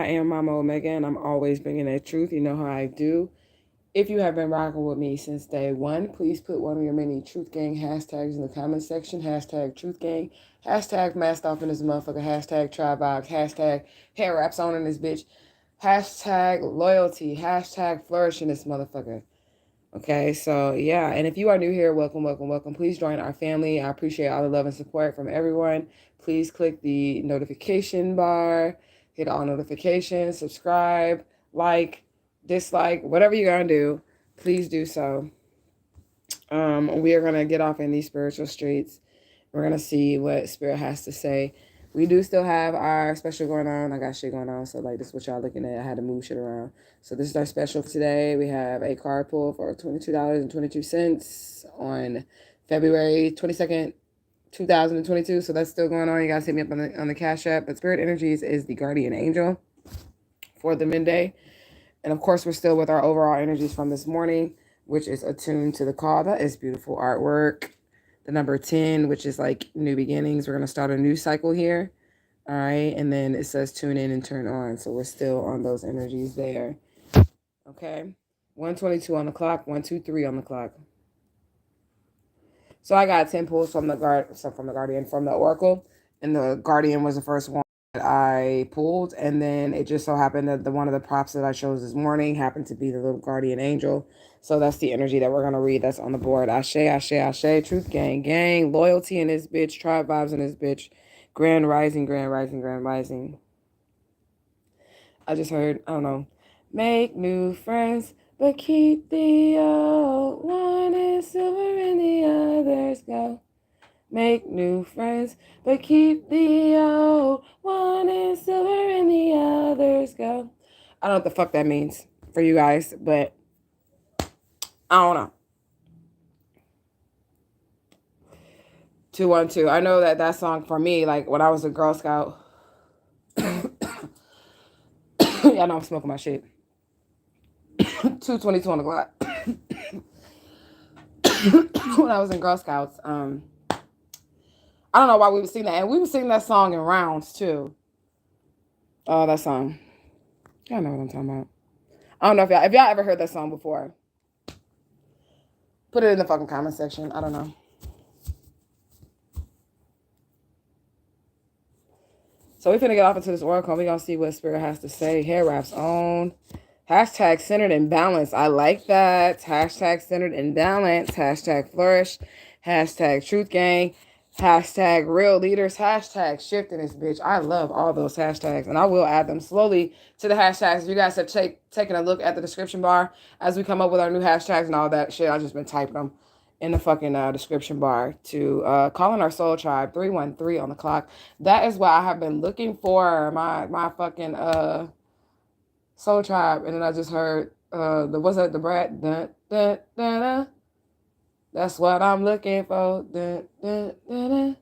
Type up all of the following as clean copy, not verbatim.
I am Mama Omega, and I'm always bringing that truth. You know how I do. If you have been rocking with me since day one, please put one of your many Truth Gang hashtags in the comment section. Hashtag Truth Gang. Hashtag masked off in this motherfucker. Hashtag Tribe Vibes. Hashtag hair wraps on in this bitch. Hashtag loyalty. Hashtag flourish in this motherfucker. Okay, so yeah, and if you are new here, welcome, welcome, welcome. Please join our family. I appreciate all the love and support from everyone. Please click the notification bar, hit all notifications, subscribe, like, dislike, whatever you're gonna do, please do so. We are gonna get off in these spiritual streets. We're gonna see what Spirit has to say. We do still have our special going on. I got shit going on, so like this is what y'all looking at. I had to move shit around. So this is our special for today. We have a card pull for $22.22 on February 22nd, 2022. So that's still going on. You guys hit me up on the Cash App. But Spirit Energies is the guardian angel for the midday. And of course, we're still with our overall energies from this morning, which is attuned to the call. That is beautiful artwork. The number 10, which is like new beginnings. We're going to start a new cycle here. All right. And then it says tune in and turn on. So we're still on those energies there. Okay. 122 on the clock. 123 on the clock. So I got 10 pulls from the Guardian, from the Oracle. And the Guardian was the first one that I pulled. And then it just so happened that one of the props that I chose this morning happened to be the little guardian angel. So that's the energy that we're going to read. That's on the board. Ashe, Ashe, Ashe. Truth gang, gang. Loyalty in this bitch. Tribe vibes in this bitch. Grand rising, grand rising, grand rising. I just heard, I don't know. Make new friends, but keep the old. One is silver and the others go. Make new friends, but keep the old. One is silver and the others go. I don't know what the fuck that means for you guys, but I don't know. 212. I know that song for me, like when I was a Girl Scout. Y'all know I'm smoking my shit. 2:22 on the clock. When I was in Girl Scouts, I don't know why we would sing that, and we would sing that song in rounds too. Oh, that song. Y'all know what I'm talking about. I don't know if y'all ever heard that song before. Put it in the fucking comment section. I don't know. So we're finna get off into this oracle. We're gonna see what Spirit has to say. Hair wraps on. Hashtag centered and balanced. I like that. Hashtag centered and balanced. Hashtag flourish. Hashtag truth gang. Hashtag real leaders. Hashtag shift in this bitch. I love all those hashtags. And I will add them slowly to the hashtags. If you guys have taken a look at the description bar as we come up with our new hashtags and all that shit, I've just been typing them in the fucking description bar to call in our soul tribe. 313 on the clock. That is what I have been looking for. My fucking soul tribe. And then I just heard what's that, the brat? Dun, dun, dun, dun. That's what I'm looking for. Dun, dun, dun, dun,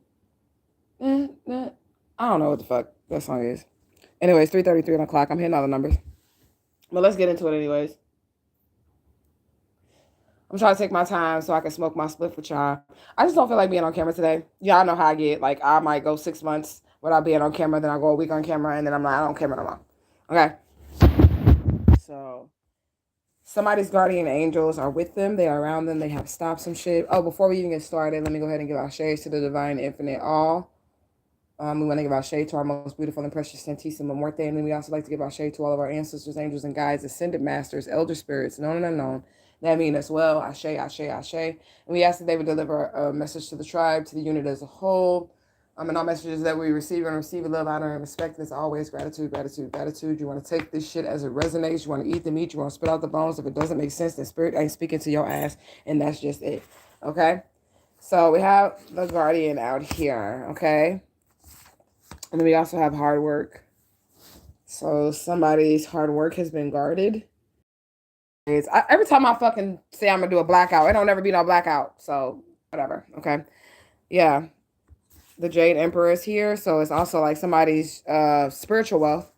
dun, dun. I don't know what the fuck that song is. Anyways, 3:33 on the clock. I'm hitting all the numbers. But let's get into it anyways. I'm trying to take my time so I can smoke my spliff with y'all. I just don't feel like being on camera today. Y'all know how I get. Like, I might go 6 months without being on camera. Then I go a week on camera. And then I'm like, I don't camera no more. Okay. So somebody's guardian angels are with them. They are around them. They have stopped some shit. Oh, before we even get started, let me go ahead and give our shades to the divine infinite all. We want to give our shade to our most beautiful and precious Santissima Muerte. And then we also like to give our shade to all of our ancestors, angels, and guides, ascended masters, elder spirits, known and unknown. That mean as well. Ashe, Ashe, Ashe. And we ask that they would deliver a message to the tribe, to the unit as a whole. And all messages that we receive and receive in love, honor, and respect. As always, gratitude, gratitude, gratitude. You want to take this shit as it resonates. You want to eat the meat. You want to spit out the bones. If it doesn't make sense, then Spirit ain't speaking to your ass. And that's just it. Okay? So we have the guardian out here. Okay? And then we also have hard work. So somebody's hard work has been guarded. Every time I fucking say I'm going to do a blackout, it don't ever be no blackout. So whatever. Okay? Yeah. The Jade Emperor is here. So it's also like somebody's spiritual wealth.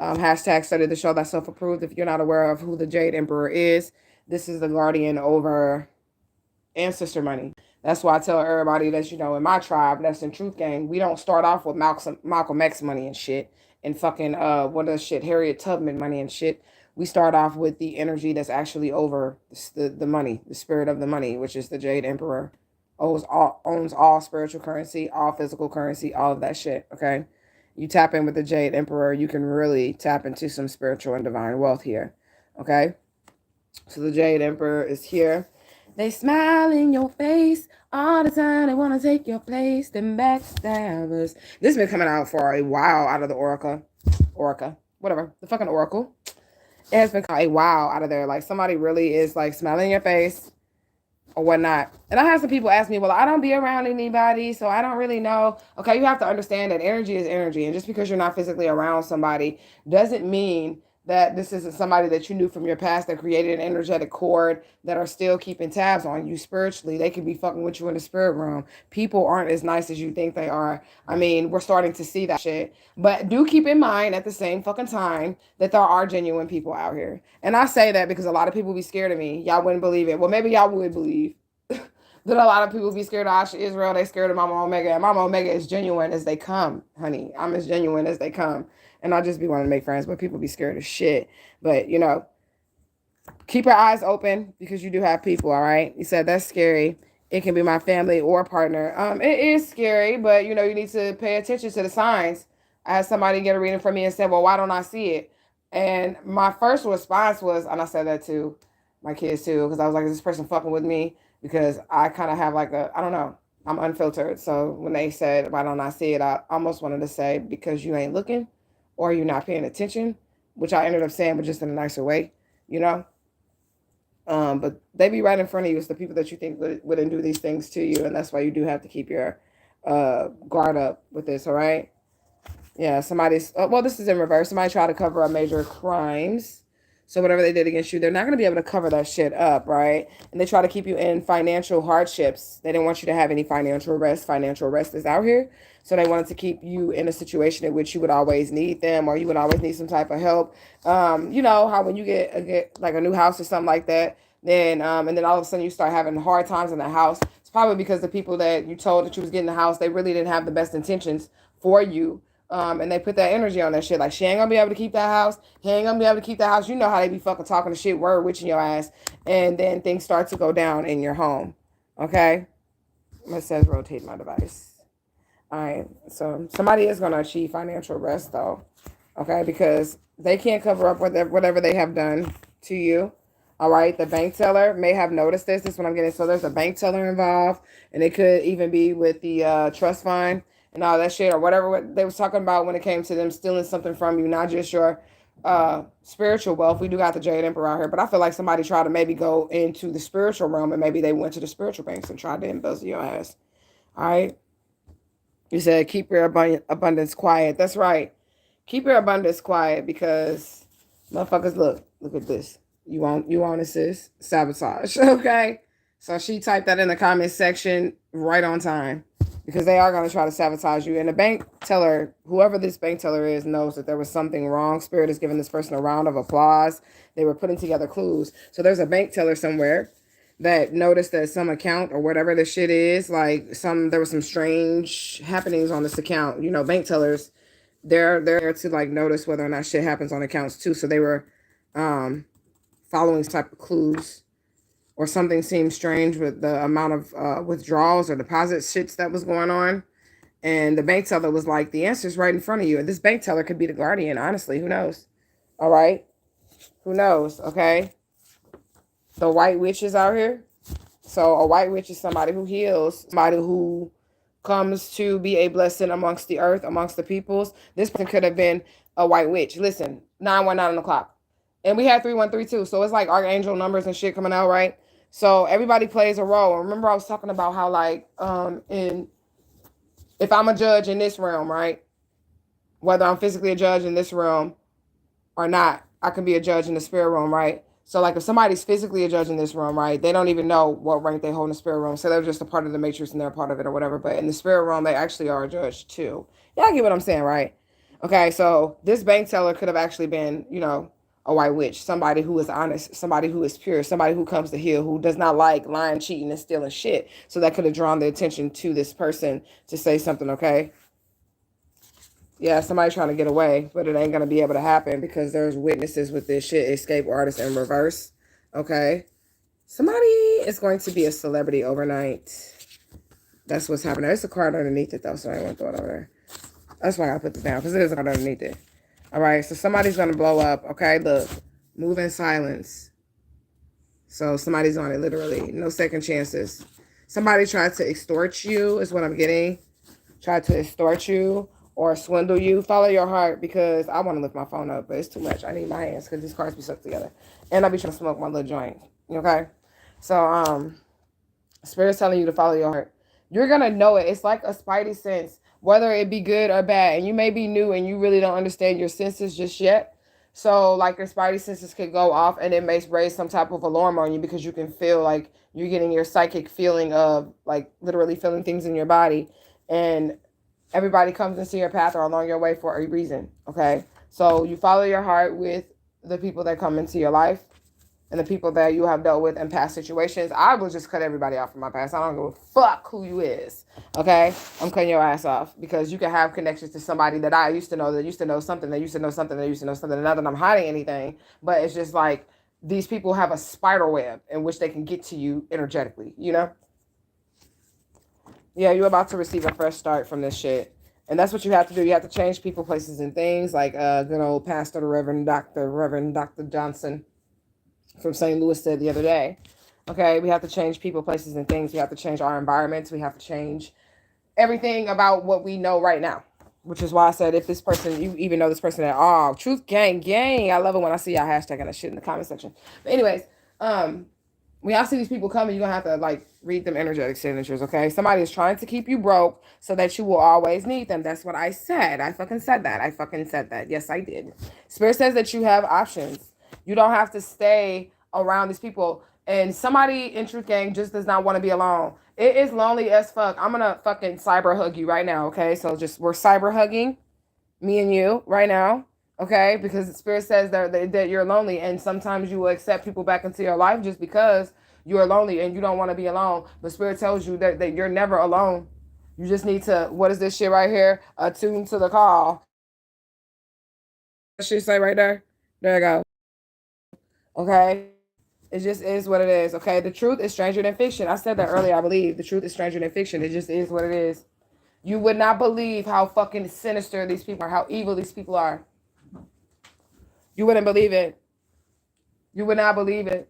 Hashtag study to show that self-approved. If you're not aware of who the Jade Emperor is, this is the guardian over ancestor money. That's why I tell everybody that, in my tribe, that's in Truth Gang, we don't start off with Malcolm X money and shit. and fucking what is shit, Harriet Tubman money and shit. We start off with the energy that's actually over the money, the spirit of the money, which is the Jade Emperor. Owns all spiritual currency, all physical currency, all of that shit. Okay, you tap in with the Jade Emperor, you can really tap into some spiritual and divine wealth here. Okay, so the Jade Emperor is here. They smile in your face all the time. They want to take your place. Them backstabbers. This has been coming out for a while out of the Oracle, whatever, the fucking Oracle. It has been a while out of there. Like somebody really is like smiling in your face or whatnot. And I have some people ask me, well, I don't be around anybody, so I don't really know. Okay, you have to understand that energy is energy. And just because you're not physically around somebody doesn't mean that this isn't somebody that you knew from your past that created an energetic cord that are still keeping tabs on you spiritually. They could be fucking with you in the spirit realm. People aren't as nice as you think they are. I mean, we're starting to see that shit. But do keep in mind at the same fucking time that there are genuine people out here. And I say that because a lot of people be scared of me. Y'all wouldn't believe it. Well, maybe y'all would believe that a lot of people be scared of ASHAISreal. They scared of Momma Omgea. And Momma Omgea is genuine as they come, honey. I'm as genuine as they come. And I just be wanting to make friends, but people be scared of shit. But, you know, keep your eyes open because you do have people, all right? You said that's scary. It can be my family or partner. It is scary, but, you know, you need to pay attention to the signs. I had somebody get a reading from me and said, well, why don't I see it? And my first response was, and I said that to my kids too, because I was like, is this person fucking with me? Because I kind of have like I don't know, I'm unfiltered. So when they said, why don't I see it? I almost wanted to say, because you ain't looking or you're not paying attention, which I ended up saying, but just in a nicer way, you know? But they be right in front of you. It's the people that you think wouldn't do these things to you. And that's why you do have to keep your guard up with this, all right? Yeah, somebody's, well, this is in reverse. Somebody tried to cover up major crimes. So whatever they did against you, they're not going to be able to cover that shit up, right? And they try to keep you in financial hardships. They didn't want you to have any financial rest. Financial rest is out here. So they wanted to keep you in a situation in which you would always need them or you would always need some type of help. You know how when you get like a new house or something like that, then and then all of a sudden you start having hard times in the house. It's probably because the people that you told that you was getting the house, they really didn't have the best intentions for you. And they put that energy on that shit. Like, she ain't gonna be able to keep that house. He ain't gonna be able to keep that house. You know how they be fucking talking to shit, word witching your ass. And then things start to go down in your home. Okay? It says rotate my device. All right. So somebody is gonna achieve financial rest though. Okay? Because they can't cover up whatever they have done to you. All right? The bank teller may have noticed this. This is what I'm getting. So there's a bank teller involved. And it could even be with the trust fund and all that shit or whatever they was talking about when it came to them stealing something from you, not just your spiritual wealth. We do got the Jade Emperor out here, but I feel like somebody tried to maybe go into the spiritual realm and maybe they went to the spiritual banks and tried to embezzle your ass. All right. You said keep your abundance quiet. That's right. Keep your abundance quiet because motherfuckers, look at this. You want it, sis? Sabotage. Okay. So she typed that in the comment section right on time. Because they are going to try to sabotage you. And the bank teller, whoever this bank teller is, knows that there was something wrong. Spirit is giving this person a round of applause. They were putting together clues. So there's a bank teller somewhere that noticed that some account or whatever the shit is, like there was some strange happenings on this account. You know, bank tellers, they're there to like notice whether or not shit happens on accounts too. So they were following type of clues. Or something seemed strange with the amount of withdrawals or deposit shits that was going on. And the bank teller was like, the answer's right in front of you. And this bank teller could be the Gaurdian, honestly. Who knows? All right? Who knows? Okay? The white witch is out here. So a white witch is somebody who heals, somebody who comes to be a blessing amongst the earth, amongst the peoples. This person could have been a white witch. Listen, 919 on the clock. And we had 3132. So it's like archangel numbers and shit coming out, right? So everybody plays a role. Remember I was talking about how like if I'm a judge in this realm, right? Whether I'm physically a judge in this realm or not, I can be a judge in the spirit realm, right? So like if somebody's physically a judge in this realm, right? They don't even know what rank they hold in the spirit realm. So they're just a part of the matrix and they're a part of it or whatever. But in the spirit realm, they actually are a judge too. Y'all get what I'm saying, right? Okay, so this bank teller could have actually been, you know, a white witch, somebody who is honest, somebody who is pure, somebody who comes to heal, who does not like lying, cheating, and stealing shit. So that could have drawn the attention to this person to say something, okay? Yeah, somebody trying to get away, but it ain't going to be able to happen because there's witnesses with this shit. Escape artist in reverse. Okay. Somebody is going to be a celebrity overnight. That's what's happening. There's a card underneath it, though, so I won't throw it over there. That's why I put this down, because it is a card underneath it. All right, so somebody's going to blow up. Okay, look. Move in silence. So somebody's on it, literally. No second chances. Somebody tried to extort you, is what I'm getting. Tried to extort you or swindle you. Follow your heart, because I want to lift my phone up, but it's too much. I need my hands because these cards be stuck together. And I'll be trying to smoke my little joint. Okay? So, Spirit's telling you to follow your heart. You're going to know it. It's like a spidey sense, whether it be good or bad. And you may be new and you really don't understand your senses just yet. So, like, your spidey senses could go off and it may raise some type of alarm on you because you can feel like you're getting your psychic feeling of, like, literally feeling things in your body. And everybody comes into your path or along your way for a reason, okay? So, you follow your heart with the people that come into your life and the people that you have dealt with in past situations. I will just cut everybody off from my past. I don't give a fuck who you is, okay? I'm cutting your ass off because you can have connections to somebody that I used to know, that used to know something, that used to know something, that used to know something. Not that I'm hiding anything, but it's just like these people have a spider web in which they can get to you energetically, you know? Yeah, you're about to receive a fresh start from this shit. And that's what you have to do. You have to change people, places, and things, like good old Pastor, the Reverend Dr. Johnson from St. Louis said the other day. Okay, we have to change people, places, and things. We have to change our environments. We have to change everything about what we know right now. Which is why I said, if this person, you even know this person at all, Truthgang, gang. I love it when I see y'all hashtagging that shit in the comment section. But anyways, when y'all see these people coming, you're going to have to, like, read them energetic signatures, okay? Somebody is trying to keep you broke so that you will always need them. That's what I said. I fucking said that. Yes, I did. Spirit says that you have options. You don't have to stay around these people. And somebody in Truthgang just does not want to be alone. It is lonely as fuck. I'm going to fucking cyber hug you right now, okay? So we're cyber hugging, me and you, right now. Okay, because the Spirit says that you're lonely, and sometimes you will accept people back into your life just because you're lonely and you don't want to be alone. But Spirit tells you that you're never alone. You just need to, what is this shit right here? Attune to the call. What should say right there? There you go. Okay, it just is what it is. Okay, the truth is stranger than fiction. I said that earlier, I believe. The truth is stranger than fiction. It just is what it is. You would not believe how fucking sinister these people are, how evil these people are. You wouldn't believe it. You would not believe it.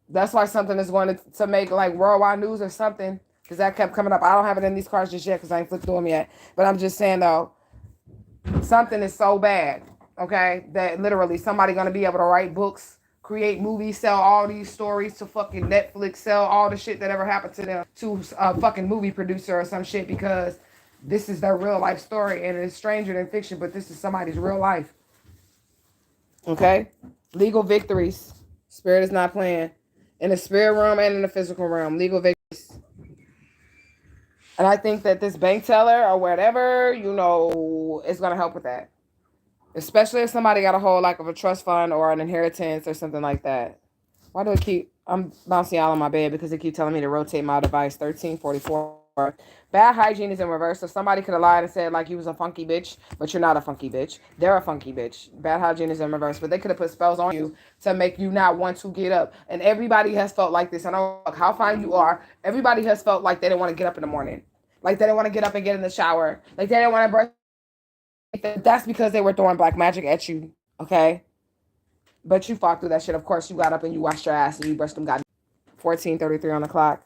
That's why something is going to make like worldwide news or something, because that kept coming up. I don't have it in these cards just yet because I ain't flipped through them yet. But I'm just saying, though, something is so bad, okay, that literally somebody going to be able to write books, create movies, sell all these stories to fucking Netflix, sell all the shit that ever happened to them to a fucking movie producer or some shit, because this is their real life story and it's stranger than fiction, but this is somebody's real life. Okay? Legal victories. Spirit is not playing. In the spirit realm and in the physical realm. Legal victories. And I think that this bank teller or whatever, you know, is going to help with that. Especially if somebody got a hold like of a trust fund or an inheritance or something like that. Why do it keep... I'm bouncing out on my bed because they keep telling me to rotate my device. 1344. Bad hygiene is in reverse. So somebody could have lied and said like you was a funky bitch, but you're not a funky bitch. They're a funky bitch. Bad hygiene is in reverse. But they could have put spells on you to make you not want to get up. And everybody has felt like this. I know how fine you are. Everybody has felt like they didn't want to get up in the morning. Like they didn't want to get up and get in the shower. Like they didn't want to brush. That's because they were throwing black magic at you. Okay? But you fought through that shit. Of course, you got up and you washed your ass and you brushed them goddamn 14:33 on the clock.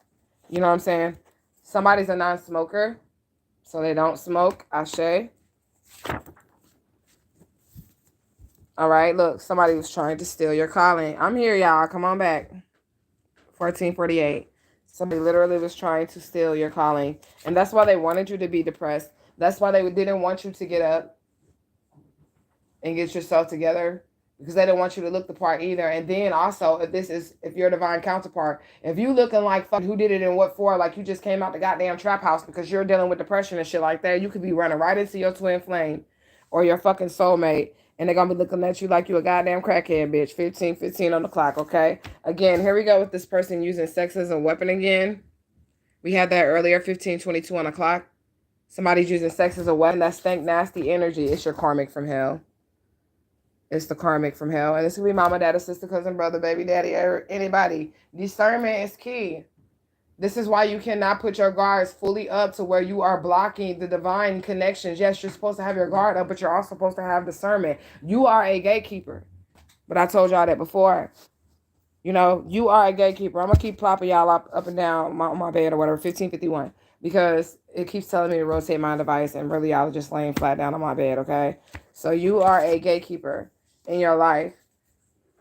You know what I'm saying? Somebody's a non-smoker, so they don't smoke. Asha. All right, look, somebody was trying to steal your calling. I'm here, y'all. Come on back. 1448. Somebody literally was trying to steal your calling. And that's why they wanted you to be depressed. That's why they didn't want you to get up and get yourself together, because they don't want you to look the part either. And then also, if you're a divine counterpart, if you looking like fuck who did it and what for, like you just came out the goddamn trap house because you're dealing with depression and shit like that, you could be running right into your twin flame or your fucking soulmate, and they're gonna be looking at you like you a goddamn crackhead, bitch. 15:15 on the clock, okay? Again, here we go with this person using sex as a weapon again. We had that earlier, 15:22 on the clock. Somebody's using sex as a weapon. That's stank, nasty energy. It's your karmic from hell. It's the karmic from hell. And this will be mama, dad, sister, cousin, brother, baby daddy, or anybody. Discernment is key. This is why you cannot put your guards fully up to where you are blocking the divine connections. Yes, you're supposed to have your guard up, but you're also supposed to have discernment. You are a gatekeeper. But I told y'all that before. You know, you are a gatekeeper. I'm going to keep plopping y'all up and down on my bed or whatever, 1551. Because it keeps telling me to rotate my device. And really, I was just laying flat down on my bed, okay? So you are a gatekeeper in your life.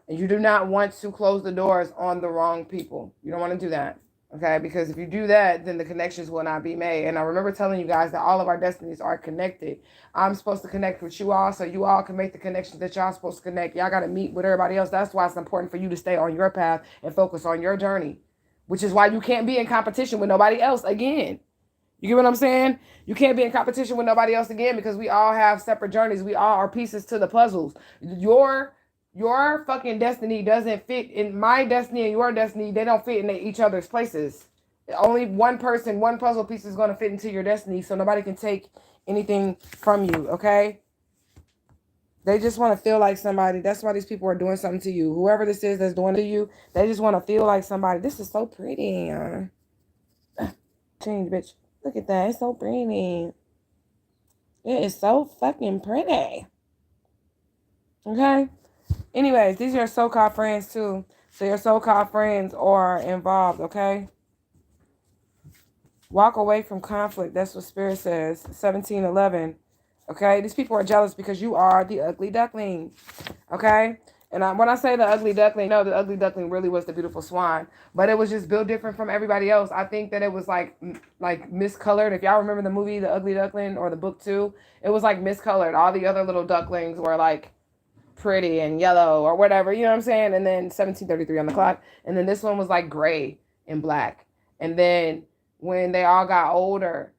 And you do not want to close the doors on the wrong people. You don't want to do that. Okay, because if you do that, then the connections will not be made. And I remember telling you guys that all of our destinies are connected. I'm supposed to connect with you all so you all can make the connections that y'all supposed to connect. Y'all got to meet with everybody else. That's why it's important for you to stay on your path and focus on your journey, which is why you can't be in competition with nobody else again. You get what I'm saying? You can't be in competition with nobody else again because we all have separate journeys. We all are pieces to the puzzles. Your fucking destiny doesn't fit in my destiny and your destiny. They don't fit in each other's places. Only one person, one puzzle piece is going to fit into your destiny, so nobody can take anything from you, okay? They just want to feel like somebody. That's why these people are doing something to you. Whoever this is that's doing it to you, they just want to feel like somebody. This is so pretty. Change, bitch. Look at that. It's so pretty. It is so fucking pretty. Okay? Anyways, these are your so-called friends too. So your so-called friends are involved, okay? Walk away from conflict. That's what Spirit says. 1711. Okay? These people are jealous because you are the ugly duckling. Okay? And when I say the ugly duckling, no, the ugly duckling really was the beautiful swan. But it was just built different from everybody else. I think that it was like miscolored. If y'all remember the movie The Ugly Duckling or the book too, it was like miscolored. All the other little ducklings were like pretty and yellow or whatever, you know what I'm saying? And then 1733 on the clock. And then this one was like gray and black. And then when they all got older,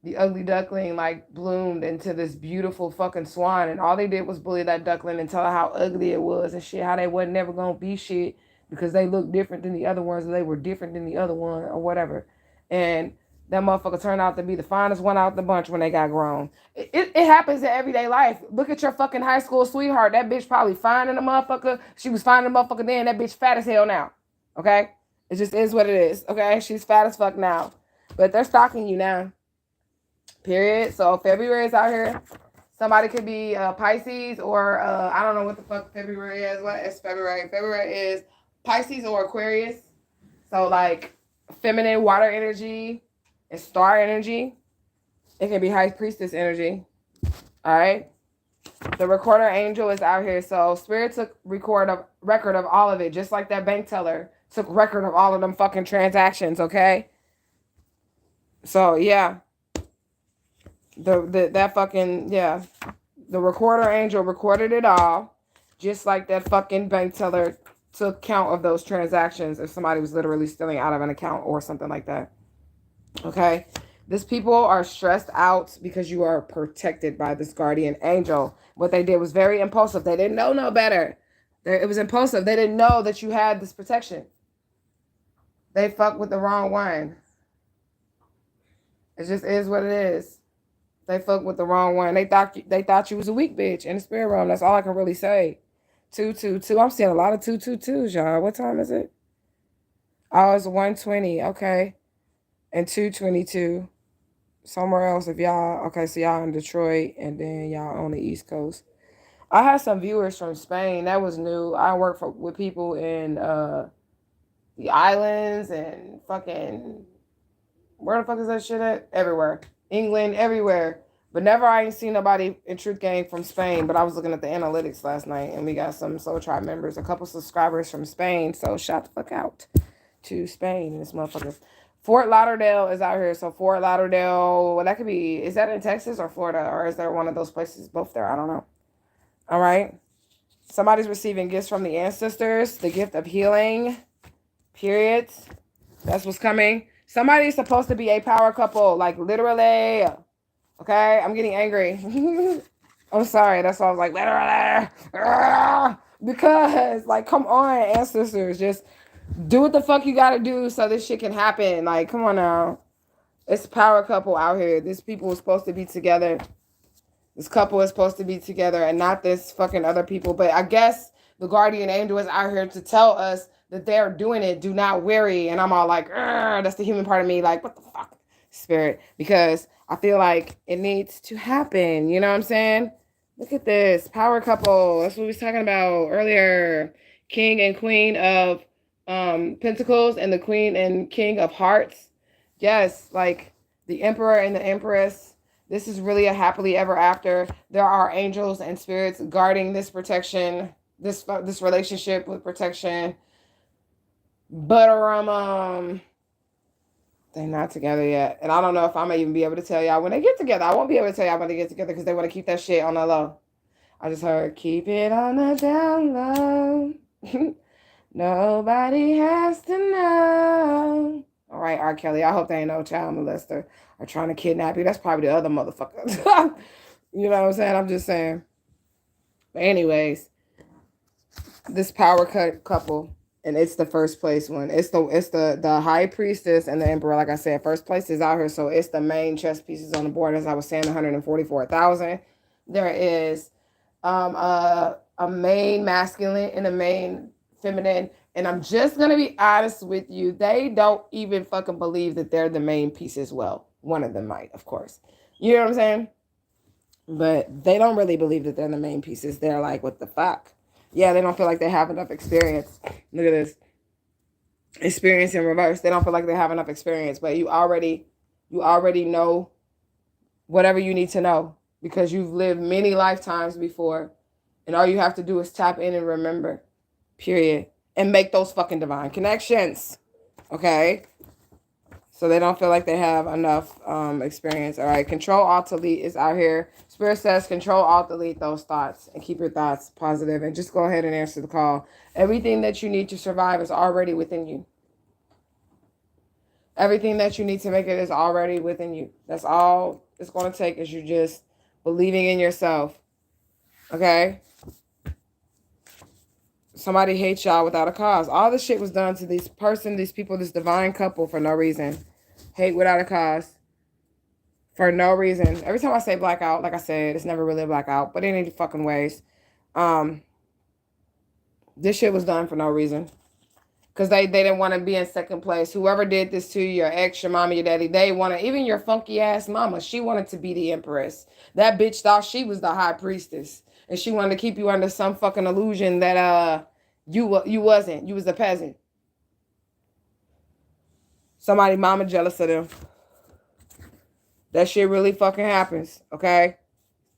the ugly duckling like bloomed into this beautiful fucking swan. And all they did was bully that duckling and tell her how ugly it was and shit, how they wasn't never gonna be shit because they looked different than the other ones or they were different than the other one or whatever. And that motherfucker turned out to be the finest one out the bunch when they got grown. It happens in everyday life. Look at your fucking high school sweetheart. That bitch probably fine in a motherfucker. She was fine in a motherfucker then. That bitch fat as hell now. Okay? It just is what it is. Okay? She's fat as fuck now. But they're stalking you now. Period. So February is out here. Somebody could be Pisces or I don't know what the fuck February is. What is February? February is Pisces or Aquarius. So like feminine water energy. It's star energy. It can be high priestess energy. All right. The recorder angel is out here. So Spirit took record of all of it. Just like that bank teller took record of all of them fucking transactions. Okay. So yeah. That fucking, yeah. The recorder angel recorded it all. Just like that fucking bank teller took count of those transactions if somebody was literally stealing out of an account or something like that. Okay, these people are stressed out because you are protected by this guardian angel. What they did was very impulsive. They didn't know no better. It was impulsive. They didn't know that you had this protection. They fucked with the wrong one. It just is what it is. They fucked with the wrong one. They thought you was a weak bitch in the spirit realm. That's all I can really say. 222. I'm seeing a lot of 222s, y'all. What time is it? Oh, it's 1:20. Okay. And 222 somewhere else. If y'all, okay, so y'all in Detroit and then y'all on the East Coast. I had some viewers from Spain. That was new. I work with people in the islands and fucking, where the fuck is that shit at? Everywhere. England, everywhere. But never I ain't seen nobody in Truthgang from Spain. But I was looking at the analytics last night and we got some Soul Tribe members, a couple subscribers from Spain. So shout the fuck out to Spain and this motherfucker. Fort Lauderdale is out here. So Fort Lauderdale, well, that could be, is that in Texas or Florida? Or is there one of those places both there? I don't know. All right. Somebody's receiving gifts from the ancestors. The gift of healing. Period. That's what's coming. Somebody's supposed to be a power couple. Like literally. Okay. I'm getting angry. I'm sorry. That's why I was like, literally. Because like, come on, ancestors. Just do what the fuck you gotta do so this shit can happen. Like, come on now. It's a power couple out here. This people is supposed to be together. This couple is supposed to be together and not this fucking other people. But I guess the guardian angel is out here to tell us that they're doing it. Do not worry. And I'm all like, that's the human part of me. Like, what the fuck, spirit? Because I feel like it needs to happen. You know what I'm saying? Look at this. Power couple. That's what we was talking about earlier. King and queen of pentacles and the queen and king of hearts. Yes, like the emperor and the empress. This is really a happily ever after. There are angels and spirits guarding this protection, this relationship with protection. But they're not together yet. And I don't know if I'm even be able to tell y'all when they get together. I won't be able to tell y'all when they get together because they want to keep that shit on the low. I just heard, keep it on the down low. Nobody has to know. All right, R. Kelly, I hope they ain't no child molester or trying to kidnap you. That's probably the other motherfucker. You know what I'm saying? I'm just saying. But anyways, this power cut couple, and it's the first place one. It's the high priestess and the emperor. Like I said, first place is out here, so it's the main chess pieces on the board. As I was saying, 144,000. There is a main masculine and a main feminine. And I'm just going to be honest with you. They don't even fucking believe that they're the main piece as well. One of them might, of course. You know what I'm saying? But they don't really believe that they're the main pieces. They're like, what the fuck? Yeah, they don't feel like they have enough experience. Look at this. Experience in reverse. They don't feel like they have enough experience. But you already know whatever you need to know. Because you've lived many lifetimes before. And all you have to do is tap in and remember. Period. And make those fucking divine connections. Okay? So they don't feel like they have enough experience. All right. Control, Alt, Delete is out here. Spirit says control, Alt, Delete those thoughts. And keep your thoughts positive. And just go ahead and answer the call. Everything that you need to survive is already within you. Everything that you need to make it is already within you. That's all it's going to take is you just believing in yourself. Okay? Somebody hates y'all without a cause. All this shit was done to these people, this divine couple for no reason. Hate without a cause. For no reason. Every time I say blackout, like I said, it's never really a blackout, but in any fucking ways. This shit was done for no reason. Because they didn't want to be in second place. Whoever did this to you, your ex, your mama, your daddy, they wanted, even your funky ass mama, she wanted to be the empress. That bitch thought she was the high priestess. And she wanted to keep you under some fucking illusion that you wasn't. You was a peasant. Somebody mama jealous of them. That shit really fucking happens, okay?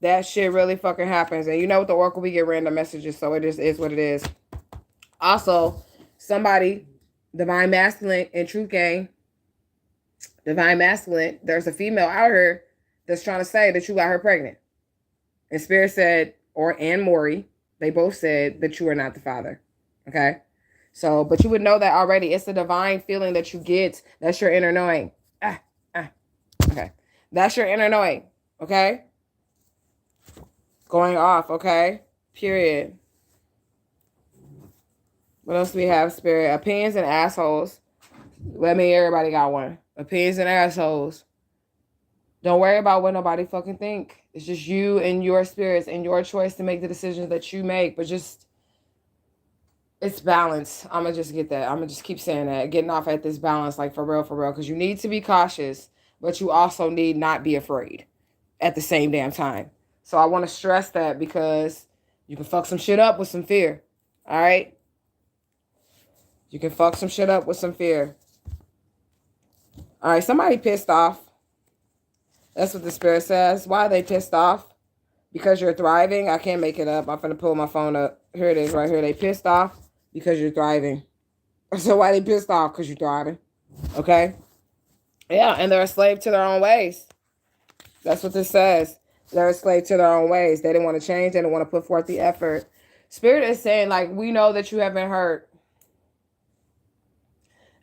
That shit really fucking happens. And you know with the Oracle, we get random messages, so it just is what it is. Also, somebody, Divine Masculine and Truthgang, Divine Masculine, there's a female out here that's trying to say that you got her pregnant. And Spirit said, and Maury, they both said that you are not the father. Okay? So, but you would know that already. It's a divine feeling that you get. That's your inner knowing. Okay. That's your inner knowing. Okay? Going off. Okay? Period. What else do we have, Spirit? Opinions and assholes. Let me, everybody got one. Opinions and assholes. Don't worry about what nobody fucking think. It's just you and your spirits and your choice to make the decisions that you make. But just, it's balance. I'm going to just get that. I'm going to just keep saying that. Getting off at this balance, like for real. Because you need to be cautious, but you also need not be afraid at the same damn time. So I want to stress that because you can fuck some shit up with some fear. All right? You can fuck some shit up with some fear. All right, somebody pissed off. That's what the Spirit says. Why are they pissed off? Because you're thriving? I can't make it up. I'm going to pull my phone up. Here it is right here. They pissed off because you're thriving. So why they pissed off? Because you're thriving. Okay? Yeah, and they're a slave to their own ways. That's what this says. They're a slave to their own ways. They didn't want to change. They didn't want to put forth the effort. Spirit is saying, like, we know that you have been hurt.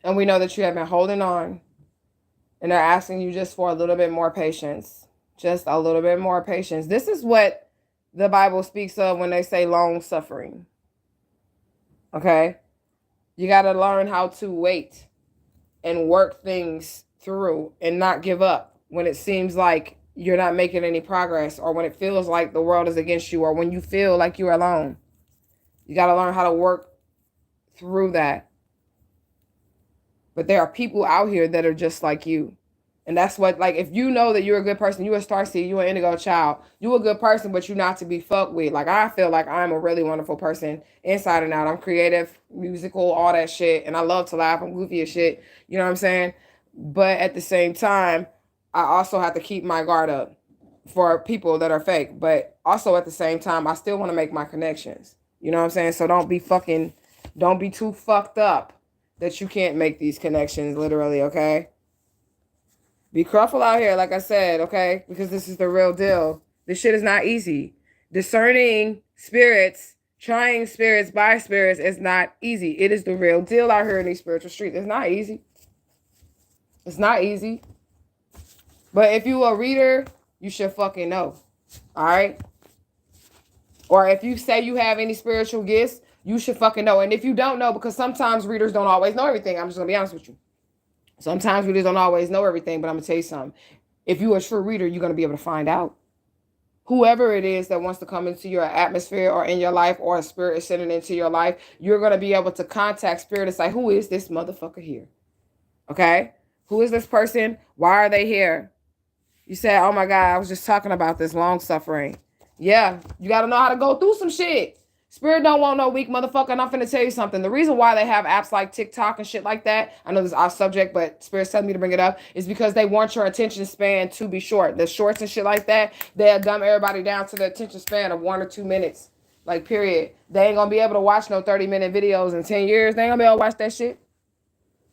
And we know that you have been holding on. And they're asking you just for a little bit more patience. Just a little bit more patience. This is what the Bible speaks of when they say long suffering. Okay? You got to learn how to wait and work things through and not give up when it seems like you're not making any progress, or when it feels like the world is against you, or when you feel like you're alone. You got to learn how to work through that. But there are people out here that are just like you. And that's what, like, if you know that you're a good person, you're a starseed, you're an indigo child, you're a good person, but you're not to be fucked with. Like, I feel like I'm a really wonderful person inside and out. I'm creative, musical, all that shit. And I love to laugh. I'm goofy as shit. You know what I'm saying? But at the same time, I also have to keep my guard up for people that are fake. But also at the same time, I still want to make my connections. You know what I'm saying? So don't be too fucked up that you can't make these connections, literally, okay? Be careful out here, like I said, okay? Because this is the real deal. This shit is not easy. Discerning spirits, trying spirits by spirits is not easy. It is the real deal out here in these spiritual streets. It's not easy. It's not easy. But if you a reader, you should fucking know. All right? Or if you say you have any spiritual gifts, you should fucking know. And if you don't know, because sometimes readers don't always know everything. I'm just going to be honest with you. Sometimes readers don't always know everything, but I'm going to tell you something. If you're a true reader, you're going to be able to find out. Whoever it is that wants to come into your atmosphere or in your life, or a spirit is sending into your life, you're going to be able to contact spirit and say, who is this motherfucker here? Okay? Who is this person? Why are they here? You say, oh my God, I was just talking about this long suffering. Yeah, you got to know how to go through some shit. Spirit don't want no weak motherfucker. And I'm finna tell you something. The reason why they have apps like TikTok and shit like that, I know this is our subject, but Spirit's telling me to bring it up, is because they want your attention span to be short. The shorts and shit like that, they'll dumb everybody down to the attention span of 1 or 2 minutes. Like, period. They ain't gonna be able to watch no 30-minute videos in 10 years. They ain't gonna be able to watch that shit.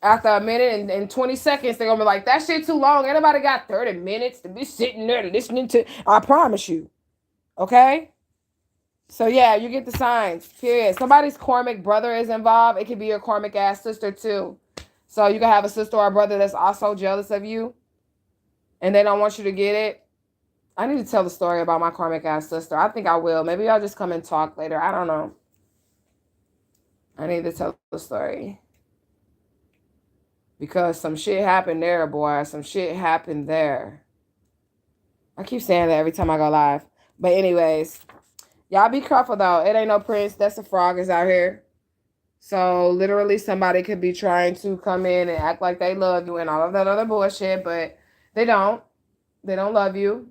After a minute and 20 seconds, they're gonna be like, that shit too long. Anybody got 30 minutes to be sitting there listening to? I promise you. Okay? So yeah, you get the signs, period. Somebody's karmic brother is involved. It could be your karmic ass sister too. So you can have a sister or a brother that's also jealous of you, and they don't want you to get it. I need to tell the story about my karmic ass sister. I think I will. Maybe I'll just come and talk later. I don't know. I need to tell the story. Because some shit happened there, boy. Some shit happened there. I keep saying that every time I go live. But anyways, y'all be careful though. It ain't no prince. That's the frog is out here. So literally somebody could be trying to come in and act like they love you and all of that other bullshit, but they don't. They don't love you.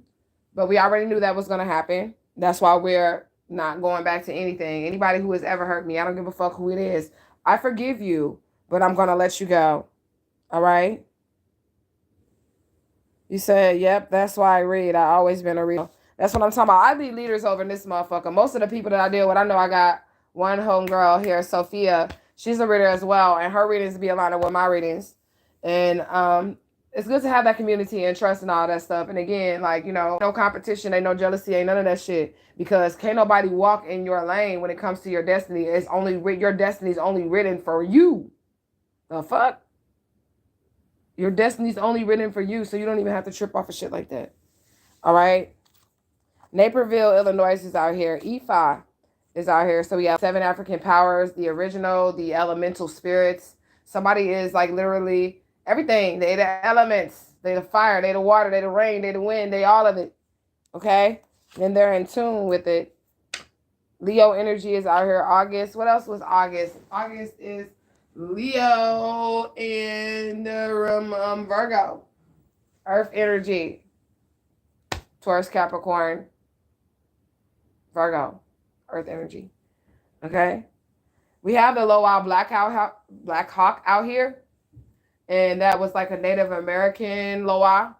But we already knew that was going to happen. That's why we're not going back to anything. Anybody who has ever hurt me, I don't give a fuck who it is. I forgive you, but I'm going to let you go. All right? You said, yep, that's why I read. I always been a reader. That's what I'm talking about. I lead leaders over in this motherfucker. Most of the people that I deal with, I know I got one homegirl here, Sophia. She's a reader as well, and her readings be aligned with my readings. And it's good to have that community and trust and all that stuff. And again, like, you know, no competition, ain't no jealousy, ain't none of that shit. Because can't nobody walk in your lane when it comes to your destiny. It's only your destiny is only written for you. The fuck? Your destiny's only written for you, so you don't even have to trip off of shit like that. All right? Naperville, Illinois is out here. Ifa is out here. So we have 7 African powers, the original, the elemental spirits. Somebody is like literally everything. They the elements. They the fire. They the water. They the rain. They the wind. They all of it. Okay? And they're in tune with it. Leo energy is out here. August. What else was August? August is Leo and Virgo. Earth energy. Taurus, Capricorn, Virgo, Earth energy. Okay? We have the Loa Black Hawk out here. And that was like a Native American Loa,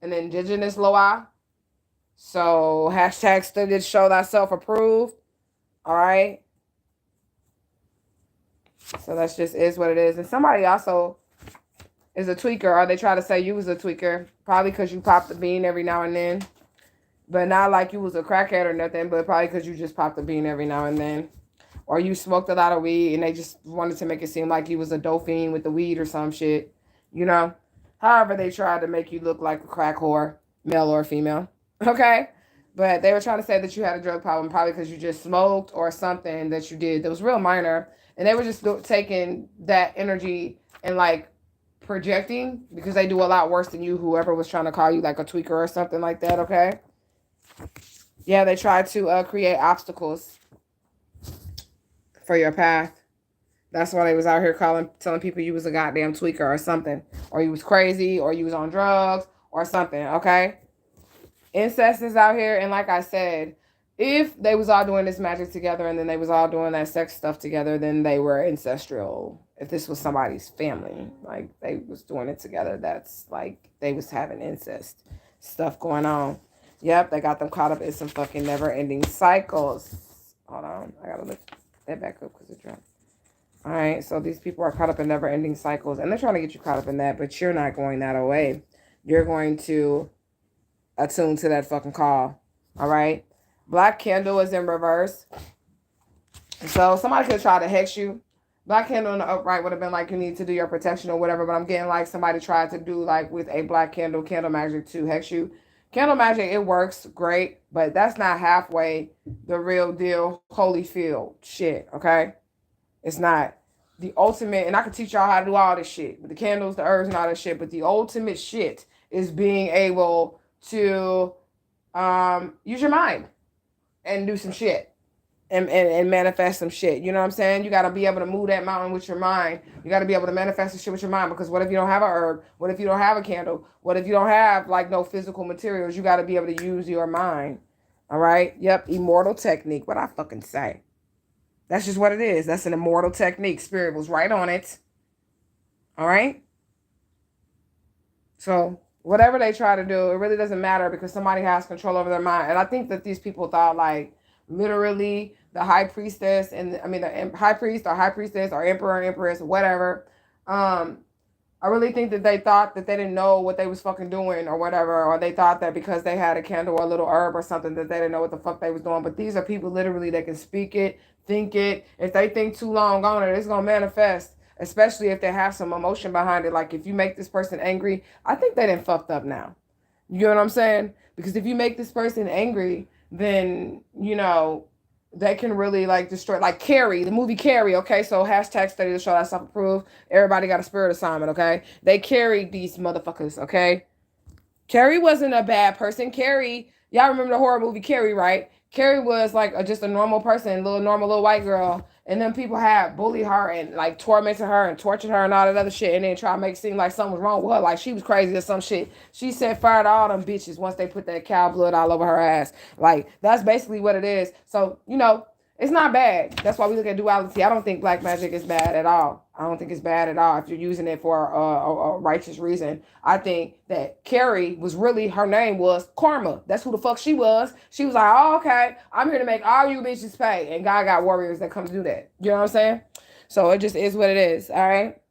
an indigenous Loa. So hashtag studied show thyself approved. All right? So that's just is what it is. And somebody also is a tweaker, or they try to say you was a tweaker. Probably because you popped the bean every now and then. But not like you was a crackhead or nothing, but probably because you just popped the bean every now and then. Or you smoked a lot of weed and they just wanted to make it seem like you was a dolphin with the weed or some shit. You know? However, they tried to make you look like a crack whore, male or female. Okay? But they were trying to say that you had a drug problem probably because you just smoked or something that you did that was real minor. And they were just taking that energy and like projecting, because they do a lot worse than you, whoever was trying to call you like a tweaker or something like that, okay? Yeah, they try to create obstacles for your path. That's why they was out here telling people you was a goddamn tweaker or something. Or you was crazy, or you was on drugs, or something, okay? Incest is out here, and like I said, if they was all doing this magic together and then they was all doing that sex stuff together, then they were ancestral. If this was somebody's family, like they was doing it together, that's like they was having incest stuff going on. Yep, they got them caught up in some fucking never-ending cycles. Hold on, I gotta lift that back up because it dropped. All right, so these people are caught up in never-ending cycles, and they're trying to get you caught up in that, but you're not going that away. You're going to attune to that fucking call. All right? Black candle is in reverse. So somebody could try to hex you. Black candle in the upright would have been like you need to do your protection or whatever, but I'm getting like somebody tried to do like with a black candle magic to hex you. Candle magic, it works great, but that's not halfway the real deal Holyfield shit, okay? It's not. The ultimate, and I can teach y'all how to do all this shit, with the candles, the herbs, and all that shit, but the ultimate shit is being able to use your mind and do some shit and manifest some shit. You know what I'm saying? You got to be able to move that mountain with your mind. You got to be able to manifest the shit with your mind, because what if you don't have a herb? What if you don't have a candle? What if you don't have like no physical materials? You got to be able to use your mind. All right? Yep, immortal technique. What I fucking say? That's just what it is. That's an immortal technique. Spirit was right on it. All right? So whatever they try to do, it really doesn't matter, because somebody has control over their mind. And I think that these people thought like literally the high priestess and the high priest or high priestess or emperor, empress, whatever. I really think that they thought that they didn't know what they was fucking doing or whatever, or they thought that because they had a candle or a little herb or something that they didn't know what the fuck they was doing. But these are people literally that can speak it, think it. If they think too long on it, it's gonna manifest. Especially if they have some emotion behind it. Like if you make this person angry, I think they done fucked up now. You know what I'm saying? Because if you make this person angry, then, you know, they can really like destroy, like Carrie, the movie Carrie, okay? So hashtag study to show that stuff approved. Everybody got a spirit assignment, okay? They carried these motherfuckers, okay? Carrie wasn't a bad person. Carrie, y'all remember the horror movie Carrie, right? Carrie was like just a normal person, normal little white girl. And then people had bullied her and like tormented her and tortured her and all that other shit. And then try to make it seem like something was wrong with her. Like she was crazy or some shit. She set fire to all them bitches once they put that cow blood all over her ass. Like that's basically what it is. So, you know, it's not bad. That's why we look at duality. I don't think black magic is bad at all. I don't think it's bad at all if you're using it for a righteous reason. I think that Carrie was really, her name was Karma. That's who the fuck she was. She was like, oh, okay, I'm here to make all you bitches pay. And God got warriors that come to do that. You know what I'm saying? So it just is what it is, all right?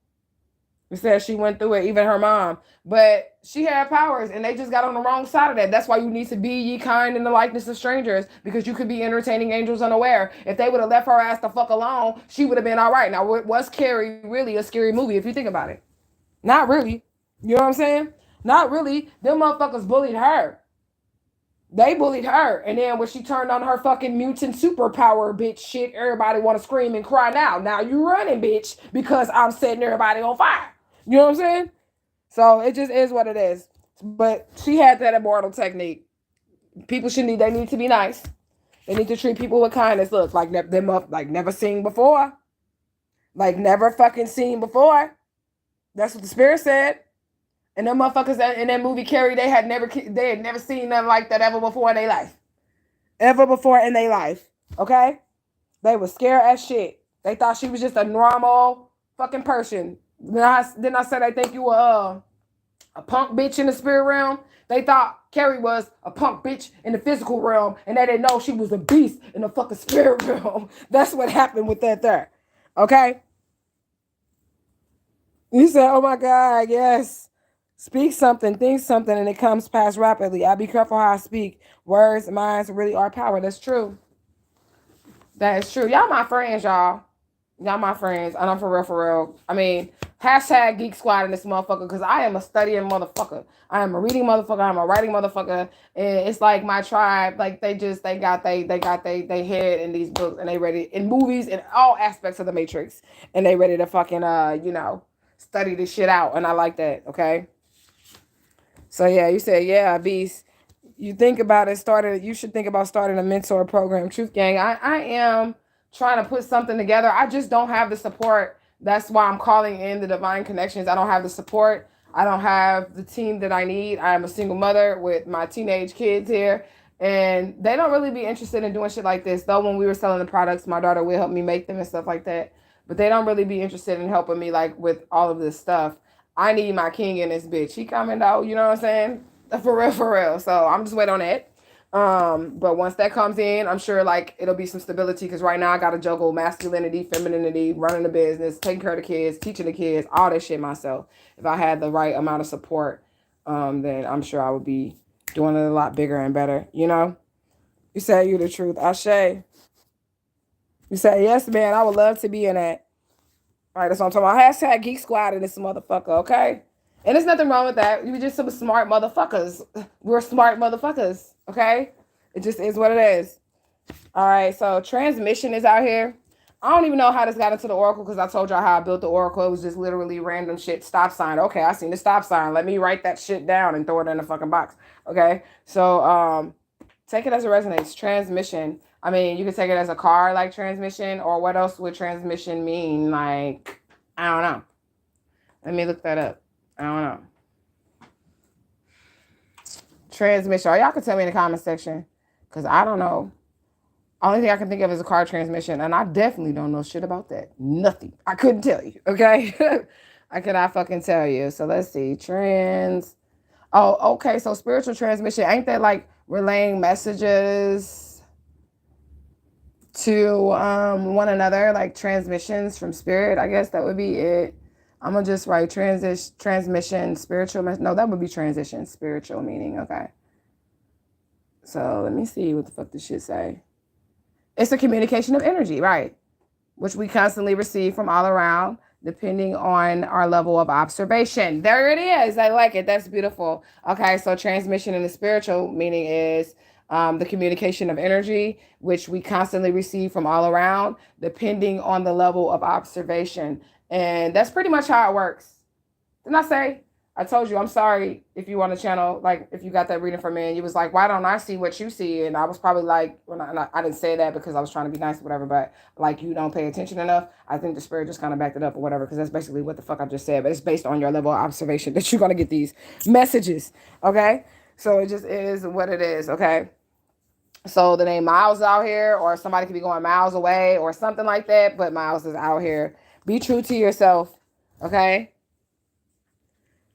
It says she went through it, even her mom. But she had powers, and they just got on the wrong side of that. That's why you need to be ye kind in the likeness of strangers, because you could be entertaining angels unaware. If they would have left her ass the fuck alone, she would have been all right. Now, was Carrie really a scary movie if you think about it? Not really. You know what I'm saying? Not really. Them motherfuckers bullied her. They bullied her. And then when she turned on her fucking mutant superpower bitch shit, everybody want to scream and cry now. Now you running, bitch, because I'm setting everybody on fire. You know what I'm saying? So it just is what it is. But she had that immortal technique. People they need to be nice. They need to treat people with kindness. Look, like them up, like never seen before. Like never fucking seen before. That's what the spirit said. And them motherfuckers in that movie Carrie, they had never seen nothing like that ever before in their life. Ever before in their life. Okay? They were scared as shit. They thought she was just a normal fucking person. Then I said I think you were a punk bitch in the spirit realm. They thought Carrie was a punk bitch in the physical realm, and they didn't know she was a beast in the fucking spirit realm. That's what happened with that there. Okay? You said, oh my God, yes. Speak something, think something, and it comes past rapidly. I be careful how I speak. Words, minds really are power. That's true. That is true. Y'all my friends, y'all. Y'all my friends. And I'm for real. I mean, hashtag Geek Squad in this motherfucker, because I am a studying motherfucker. I am a reading motherfucker. I'm a writing motherfucker. And it's like my tribe. Like they got they head in these books, and they ready in movies in all aspects of the Matrix. And they ready to fucking study this shit out. And I like that, okay? So yeah, you said, yeah, Beast. You think about it, you should think about starting a mentor program. Truthgang, I am trying to put something together. I just don't have the support. That's why I'm calling in the Divine Connections. I don't have the support. I don't have the team that I need. I am a single mother with my teenage kids here. And they don't really be interested in doing shit like this. Though when we were selling the products, my daughter will help me make them and stuff like that. But they don't really be interested in helping me like with all of this stuff. I need my king in this bitch. He coming out, you know what I'm saying? For real, for real. So I'm just waiting on that. But once that comes in, I'm sure like it'll be some stability because right now I gotta juggle masculinity, femininity, running the business, taking care of the kids, teaching the kids, all that shit myself. If I had the right amount of support, then I'm sure I would be doing it a lot bigger and better, you know? You say you the truth. Asha. You say, yes, man, I would love to be in that. All right, that's what I'm talking about. Hashtag Geek Squad in this motherfucker, okay? And there's nothing wrong with that. We just some smart motherfuckers. We're smart motherfuckers, okay? It just is what it is. All right, so transmission is out here. I don't even know how this got into the Oracle because I told y'all how I built the Oracle. It was just literally random shit. Stop sign. Okay, I seen the stop sign. Let me write that shit down and throw it in the fucking box. Okay, so take it as it resonates. Transmission. I mean, you can take it as a car like transmission, or what else would transmission mean? Like, I don't know. Let me look that up. I don't know. Transmission. Or y'all can tell me in the comment section. Because I don't know. Only thing I can think of is a car transmission. And I definitely don't know shit about that. Nothing. I couldn't tell you. Okay? I cannot fucking tell you. So let's see. Oh, okay. So spiritual transmission. Ain't that like relaying messages to one another? Like transmissions from spirit? I guess that would be it. I'm going to just write transmission, spiritual. No, that would be transition, spiritual meaning. Okay. So let me see what the fuck this shit say. It's a communication of energy, right? Which we constantly receive from all around, depending on our level of observation. There it is. I like it. That's beautiful. Okay. So transmission in the spiritual meaning is the communication of energy, which we constantly receive from all around, depending on the level of observation. And that's pretty much how it works. Didn't I say? I told you, I'm sorry if you want to channel, like if you got that reading from me and you was like, why don't I see what you see? And I was probably like, I didn't say that because I was trying to be nice or whatever, but like you don't pay attention enough. I think the spirit just kind of backed it up or whatever, because that's basically what the fuck I just said. But it's based on your level of observation that you're going to get these messages. Okay. So it just is what it is. Okay. So the name Miles out here, or somebody could be going miles away or something like that, but Miles is out here. Be true to yourself, okay?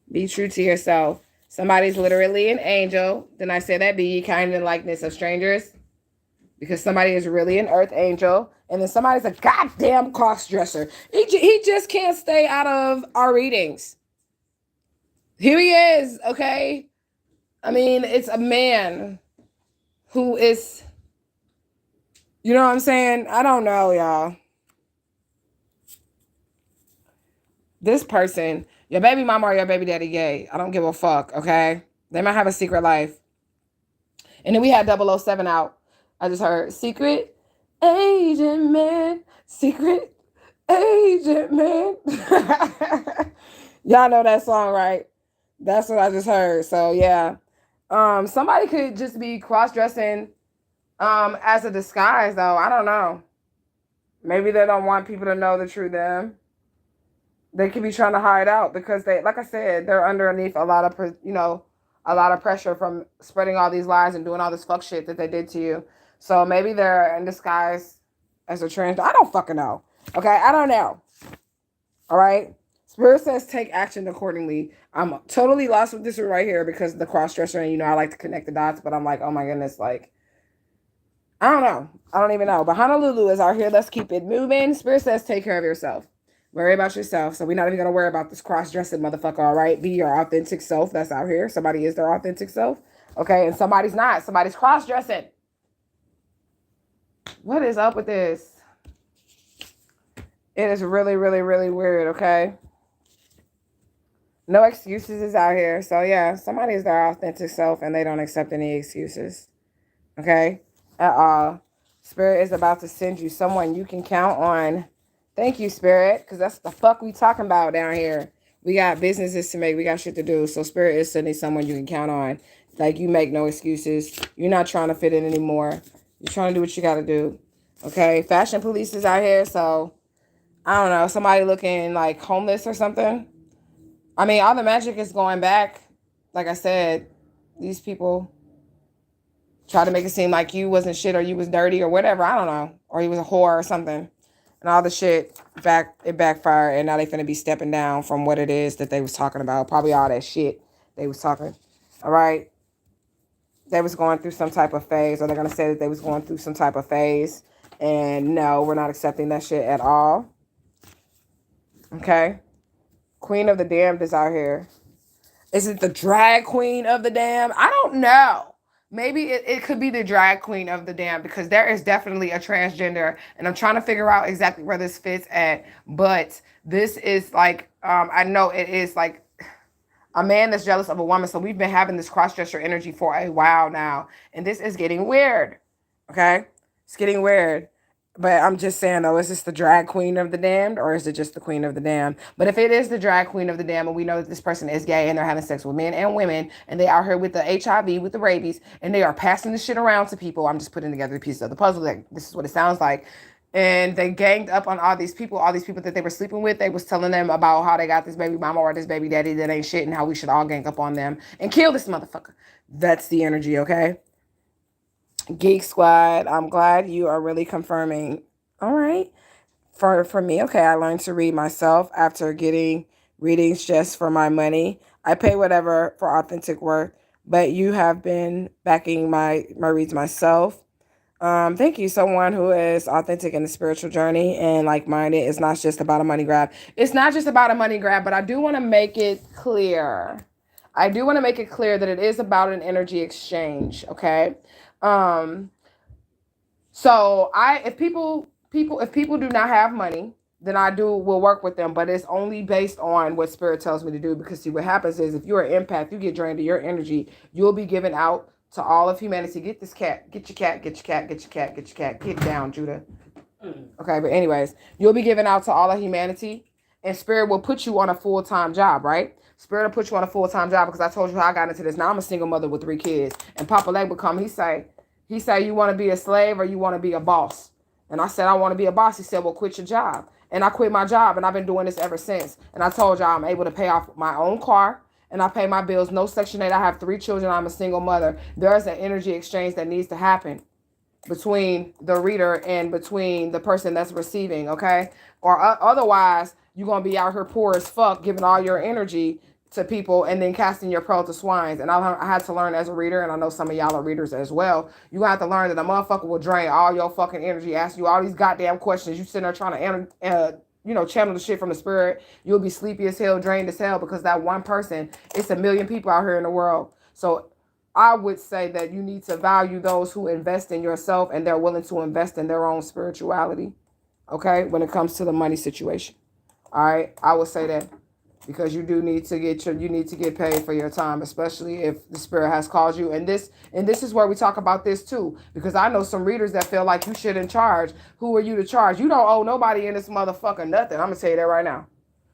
Be true to yourself. Somebody's literally an angel. Then I say that be ye kind and likeness of strangers, because somebody is really an earth angel. And then somebody's a goddamn cross-dresser. He just can't stay out of our readings. Here he is, okay? I mean, it's a man who is, you know what I'm saying? I don't know, y'all. This person, your baby mama or your baby daddy gay. I don't give a fuck, okay? They might have a secret life. And then we had 007 out. I just heard, secret agent man, secret agent man. Y'all know that song, right? That's what I just heard. So, yeah. Somebody could just be cross-dressing as a disguise, though. I don't know. Maybe they don't want people to know the true them. They could be trying to hide out because they, like I said, they're underneath a lot of, a lot of pressure from spreading all these lies and doing all this fuck shit that they did to you. So maybe they're in disguise as a trans. I don't fucking know. Okay, I don't know. All right. Spirit says take action accordingly. I'm totally lost with this one right here because the cross-dresser, and I like to connect the dots, but I'm like, oh my goodness, like, I don't know. I don't even know. But Honolulu is out here. Let's keep it moving. Spirit says take care of yourself. Worry about yourself. So we're not even going to worry about this cross-dressing motherfucker, all right? Be your authentic self. That's out here. Somebody is their authentic self. Okay? And somebody's not. Somebody's cross-dressing. What is up with this? It is really, really, really weird, okay? No excuses is out here. So, yeah, somebody is their authentic self and they don't accept any excuses. Okay? At all. Spirit is about to send you someone you can count on Thank you, Spirit, because that's the fuck we talking about down here. We got businesses to make. We got shit to do. So Spirit is sending someone you can count on. Like, you make no excuses. You're not trying to fit in anymore. You're trying to do what you got to do. Okay? Fashion police is out here, so I don't know. Somebody looking like homeless or something. I mean, all the magic is going back. Like I said, these people try to make it seem like you wasn't shit or you was dirty or whatever. I don't know. Or you was a whore or something. And all the shit it backfired, and now they finna be stepping down from what it is that they was talking about. Probably all that shit they was talking. All right. They was going through some type of phase, or they're gonna say that they was going through some type of phase. And no, we're not accepting that shit at all. Okay. Queen of the Damned is out here. Is it the drag queen of the damned? I don't know. Maybe it could be the drag queen of the damned, because there is definitely a transgender, and I'm trying to figure out exactly where this fits at. But this is like, I know it is like a man that's jealous of a woman. So we've been having this cross-dresser energy for a while now, and this is getting weird. Okay, it's getting weird. But I'm just saying, though, is this the drag queen of the damned, or is it just the queen of the damned? But if it is the drag queen of the damned, and we know that this person is gay and they're having sex with men and women, and they are here with the HIV, with the rabies, and they are passing this shit around to people, I'm just putting together the pieces of the puzzle. Like, this is what it sounds like. And they ganged up on all these people that they were sleeping with. They was telling them about how they got this baby mama or this baby daddy that ain't shit, and how we should all gang up on them and kill this motherfucker. That's the energy, okay? Geek Squad, I'm glad you are really confirming. All right. For me, okay, I learned to read myself after getting readings just for my money. I pay whatever for authentic work, but you have been backing my reads myself. Thank you. Someone who is authentic in the spiritual journey and like-minded. It's not just about a money grab. It's not just about a money grab, but I do want to make it clear. I do want to make it clear that it is about an energy exchange. Okay. So if people do not have money, then will work with them, but it's only based on what spirit tells me to do. Because see, what happens is, if you're an empath, you get drained of your energy, you'll be given out to all of humanity. Get this cat, get your cat, get your cat, get your cat, get your cat, get down, Judah. Okay, but anyways, you'll be given out to all of humanity, and spirit will put you on a full-time job, right? Spirit will put you on a full-time job, because I told you how I got into this. Now I'm a single mother with 3 kids, and Papa Leg would come. He say, you want to be a slave or you want to be a boss? And I said, I want to be a boss. He said, well, quit your job. And I quit my job, and I've been doing this ever since. And I told y'all I'm able to pay off my own car, and I pay my bills. No Section 8. I have 3 children. I'm a single mother. There's an energy exchange that needs to happen between the reader and between the person that's receiving, okay? Or otherwise, you're going to be out here poor as fuck, giving all your energy to people and then casting your pearl to swines. And I had to learn as a reader, and I know some of y'all are readers as well. You have to learn that a motherfucker will drain all your fucking energy, ask you all these goddamn questions. You sitting there trying to channel the shit from the spirit. You'll be sleepy as hell, drained as hell, because that one person, it's a million people out here in the world. So I would say that you need to value those who invest in yourself and they're willing to invest in their own spirituality, okay, when it comes to the money situation. All right, I would say that, because you do need to get paid for your time, especially if the spirit has called you. And this is where we talk about this too, because I know some readers that feel like you shouldn't charge. Who are you to charge? You don't owe nobody in this motherfucker nothing. I'm gonna tell you that right now.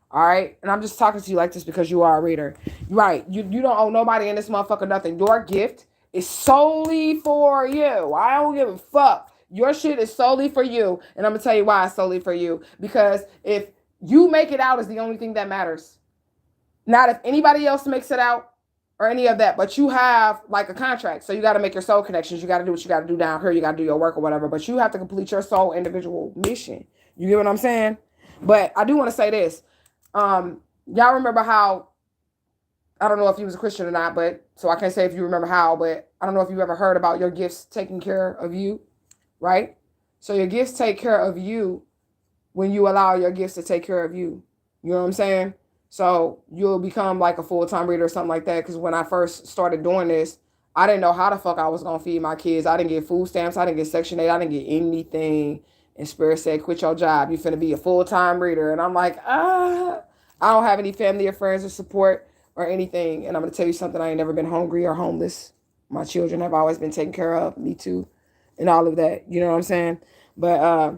All right, and I'm just talking to you like this because you are a reader, right? You don't owe nobody in this motherfucker nothing. Your gift is solely for you. I don't give a fuck. Your shit is solely for you, and I'm gonna tell you why it's solely for you. Because if you make it out, is the only thing that matters. Not if anybody else makes it out or any of that, but you have like a contract. So you got to make your soul connections. You got to do what you got to do down here. You got to do your work or whatever, but you have to complete your soul individual mission. You get what I'm saying? But I do want to say this. Y'all remember how, I don't know if you was a Christian or not, but so I can't say if you remember how, but I don't know if you ever heard about your gifts taking care of you, right? So your gifts take care of you when you allow your gifts to take care of you. You know what I'm saying? So you'll become like a full-time reader or something like that. Because when I first started doing this, I didn't know how the fuck I was going to feed my kids. I didn't get food stamps. I didn't get Section 8. I didn't get anything. And Spirit said, quit your job. You finna be a full-time reader. And I'm like, I don't have any family or friends or support or anything. And I'm going to tell you something. I ain't never been hungry or homeless. My children have always been taken care of. Me too. And all of that. You know what I'm saying? But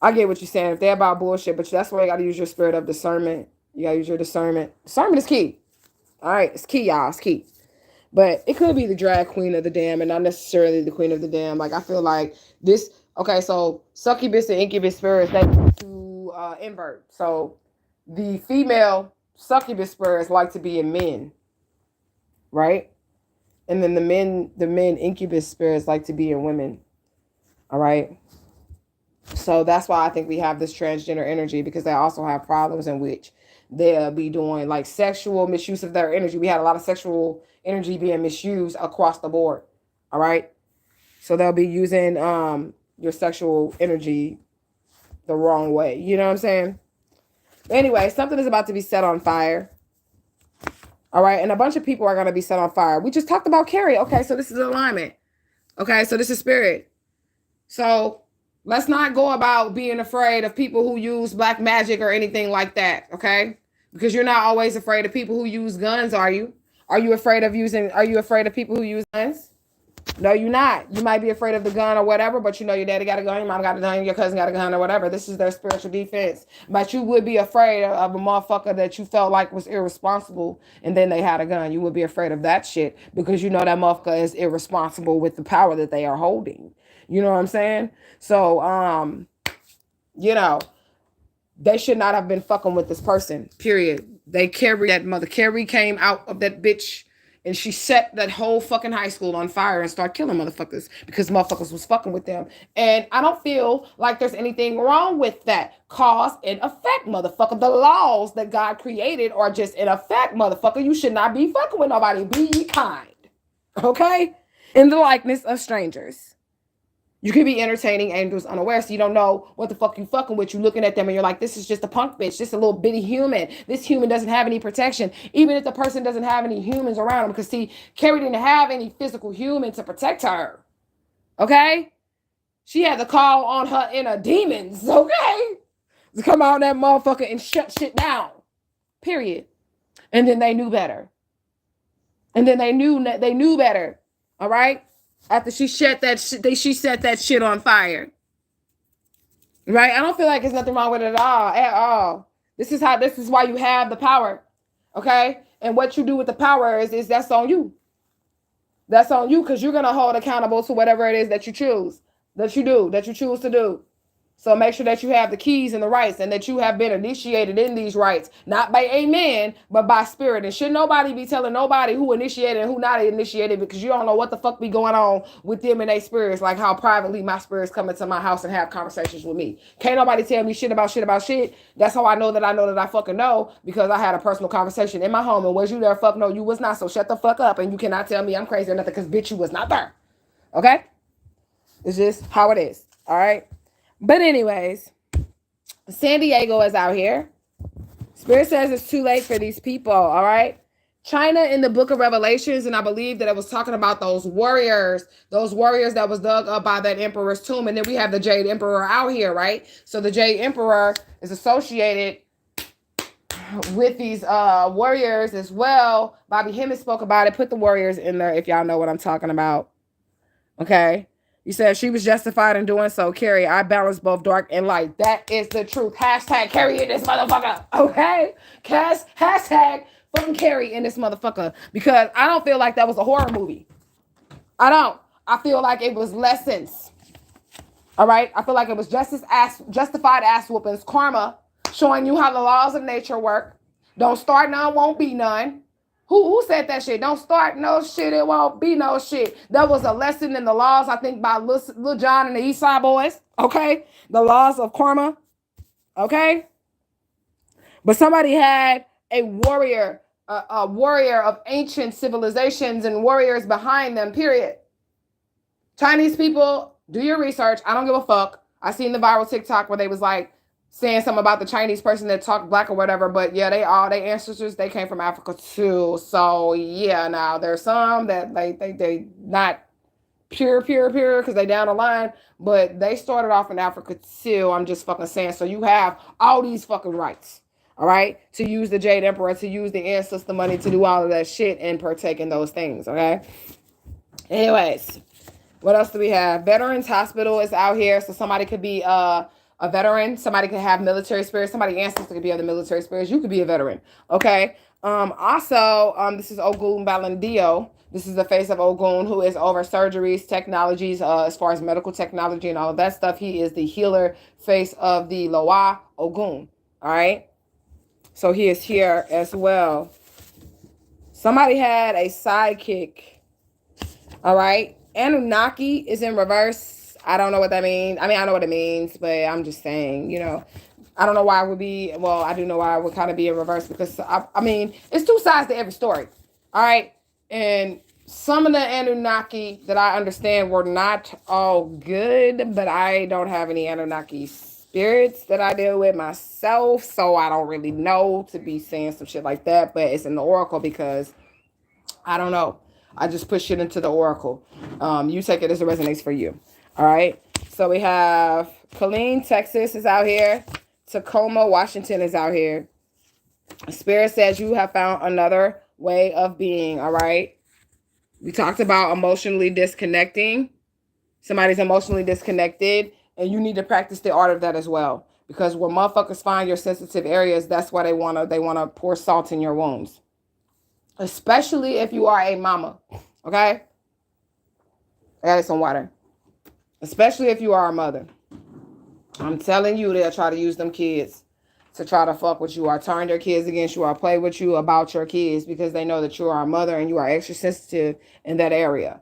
I get what you're saying. If they're about bullshit, but that's why you got to use your spirit of discernment. You got to use your discernment. Discernment is key. All right, it's key, y'all. It's key. But it could be the drag queen of the dam and not necessarily the queen of the dam. Like, I feel like this. Okay, so succubus and incubus spirits, they to invert. So the female succubus spirits like to be in men, right? And then the men incubus spirits like to be in women. All right. So that's why I think we have this transgender energy, because they also have problems in which they'll be doing like sexual misuse of their energy. We had a lot of sexual energy being misused across the board. All right. So they'll be using your sexual energy the wrong way. You know what I'm saying? Anyway, something is about to be set on fire. All right. And a bunch of people are going to be set on fire. We just talked about Carrie. Okay. So this is alignment. Okay. So this is spirit. So let's not go about being afraid of people who use black magic or anything like that, okay? Because you're not always afraid of people who use guns, are you? Are you afraid of people who use guns? No, you're not. You might be afraid of the gun or whatever, but you know your daddy got a gun, your mom got a gun, your cousin got a gun or whatever. This is their spiritual defense. But you would be afraid of a motherfucker that you felt like was irresponsible and then they had a gun. You would be afraid of that shit because you know that motherfucker is irresponsible with the power that they are holding. You know what I'm saying? So, you know, they should not have been fucking with this person, period. They carried that mother. Carrie came out of that bitch and she set that whole fucking high school on fire and started killing motherfuckers because motherfuckers was fucking with them. And I don't feel like there's anything wrong with that. Cause and effect, motherfucker. The laws that God created are just in effect, motherfucker. You should not be fucking with nobody. Be kind. Okay? In the likeness of strangers. You could be entertaining angels unaware, so you don't know what the fuck you fucking with. You looking at them and you're like, this is just a punk bitch, just a little bitty human. This human doesn't have any protection, even if the person doesn't have any humans around him. Because see, Carrie didn't have any physical human to protect her. Okay? She had to call on her inner demons, okay? To come out that motherfucker and shut shit down. Period. And then they knew better. And then they knew better. All right? After she set that shit on fire. Right? I don't feel like there's nothing wrong with it at all. This is why you have the power. Okay? And what you do with the power is that's on you. That's on you, because you're gonna hold accountable to whatever it is that you choose to do. So make sure that you have the keys and the rights, and that you have been initiated in these rights, not by a man, but by spirit. And should nobody be telling nobody who initiated and who not initiated, because you don't know what the fuck be going on with them and their spirits, like how privately my spirits come into my house and have conversations with me. Can't nobody tell me shit about shit. That's how I know that I fucking know, because I had a personal conversation in my home. And was you there? Fuck no, you was not. So shut the fuck up, and you cannot tell me I'm crazy or nothing, because bitch, you was not there. Okay? It's just how it is. All right? But anyways, San Diego is out here. Spirit says it's too late for these people, all right? China in the book of Revelations, and I believe that it was talking about those warriors that was dug up by that emperor's tomb. And then we have the Jade Emperor out here, right? So the Jade Emperor is associated with these warriors as well. Bobby Hemmett spoke about it. Put the warriors in there if y'all know what I'm talking about. Okay? You said she was justified in doing so, Carrie. I balance both dark and light. That is the truth. Hashtag Carrie in this motherfucker. Okay? Hashtag fucking Carrie in this motherfucker. Because I don't feel like that was a horror movie. I don't. I feel like it was lessons. All right? I feel like it was justified ass whoopings. Karma, showing you how the laws of nature work. Don't start none, won't be none. Who said that shit? Don't start no shit, it won't be no shit. That was a lesson in the laws, I think, by Lil Jon and the East Side Boys. Okay? The laws of karma. Okay? But somebody had a warrior of ancient civilizations and warriors behind them, period. Chinese people, do your research. I don't give a fuck. I seen the viral TikTok where they was like, saying something about the Chinese person that talked black or whatever, but yeah, they ancestors, they came from Africa too. So yeah, now there's some that they not pure because they down the line, but they started off in Africa too. I'm just fucking saying. So you have all these fucking rights, all right, to use the Jade Emperor, to use the ancestor money, to do all of that shit and partake in those things. Okay. Anyways, what else do we have? Veterans Hospital is out here, so somebody could be a veteran. Somebody could have military spirits. Somebody's ancestor could be other military spirits. You could be a veteran. Okay. Also, this is Ogun Balandio. This is the face of Ogun, who is over surgeries, technologies, as far as medical technology and all of that stuff. He is the healer face of the Loa Ogun. All right. So he is here as well. Somebody had a sidekick. All right. Anunnaki is in reverse. I don't know what that means. I mean, I know what it means, but I'm just saying, you know, I don't know why it would be. Well, I do know why it would kind of be in reverse because, I mean, it's two sides to every story. All right. And some of the Anunnaki that I understand were not all good, but I don't have any Anunnaki spirits that I deal with myself. So I don't really know to be saying some shit like that, but it's in the oracle because I don't know. I just push it into the oracle. You take it as it resonates for you. All right. So we have Killeen, Texas is out here. Tacoma, Washington is out here. Spirit says you have found another way of being. All right. We talked about emotionally disconnecting. Somebody's emotionally disconnected, and you need to practice the art of that as well. Because when motherfuckers find your sensitive areas, that's why they wanna pour salt in your wounds. Especially if you are a mama. Okay? I got some water. Especially if you are a mother. I'm telling you, they'll try to use them kids to try to fuck with you or turn their kids against you or play with you about your kids because they know that you are a mother and you are extra sensitive in that area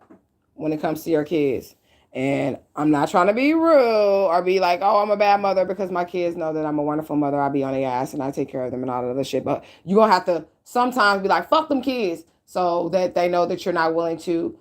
when it comes to your kids. And I'm not trying to be rude or be like, oh, I'm a bad mother, because my kids know that I'm a wonderful mother. I be on their ass and I take care of them and all that other shit. But you're going to have to sometimes be like, fuck them kids, so that they know that you're not willing to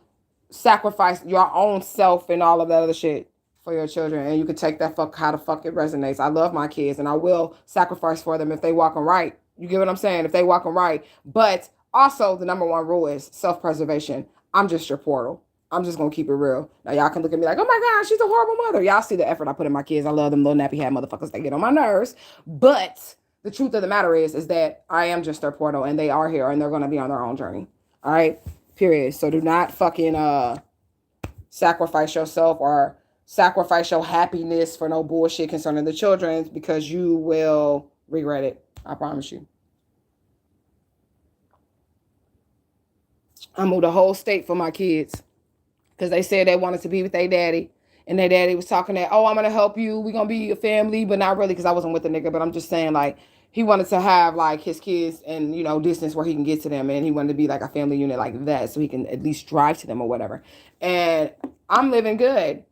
sacrifice your own self and all of that other shit for your children. And you can take that fuck how the fuck it resonates. I love my kids and I will sacrifice for them if they walking right. You get what I'm saying? If they walking right. But also the number one rule is self-preservation. I'm just your portal. I'm just going to keep it real. Now, y'all can look at me like, oh my God, she's a horrible mother. Y'all see the effort I put in my kids. I love them little nappy head motherfuckers. They get on my nerves. But the truth of the matter is that I am just their portal and they are here and they're going to be on their own journey. All right? Period. So do not fucking sacrifice yourself or sacrifice your happiness for no bullshit concerning the children, because you will regret it. I promise you. I moved the whole state for my kids. Because they said they wanted to be with their daddy. And their daddy was talking that, oh, I'm going to help you. We're going to be a family. But not really, because I wasn't with the nigga. But I'm just saying, like, he wanted to have, like, his kids and, you know, distance where he can get to them. And he wanted to be, like, a family unit like that, so he can at least drive to them or whatever. And I'm living good.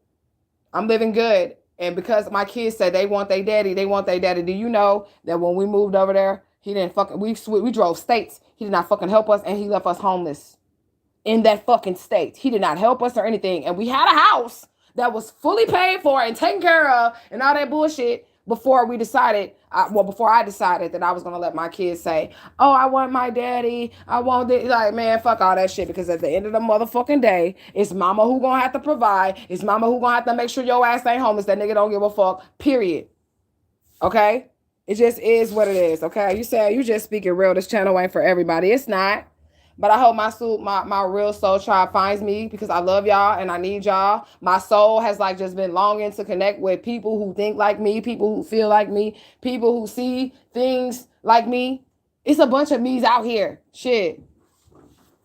I'm living good. And because my kids said they want their daddy, do you know that when we moved over there, he didn't fucking, we drove states. He did not fucking help us, and he left us homeless. In that fucking state. He did not help us or anything. And we had a house that was fully paid for and taken care of and all that bullshit before we decided, before I decided that I was going to let my kids say, oh, I want my daddy. I want this. Like, man, fuck all that shit. Because at the end of the motherfucking day, it's mama who going to have to provide. It's mama who going to have to make sure your ass ain't homeless. That nigga don't give a fuck. Period. Okay? It just is what it is. Okay? You say you just speaking real. This channel ain't for everybody. It's not. But I hope my real soul tribe finds me, because I love y'all and I need y'all. My soul has like just been longing to connect with people who think like me, people who feel like me, people who see things like me. It's a bunch of me's out here. Shit.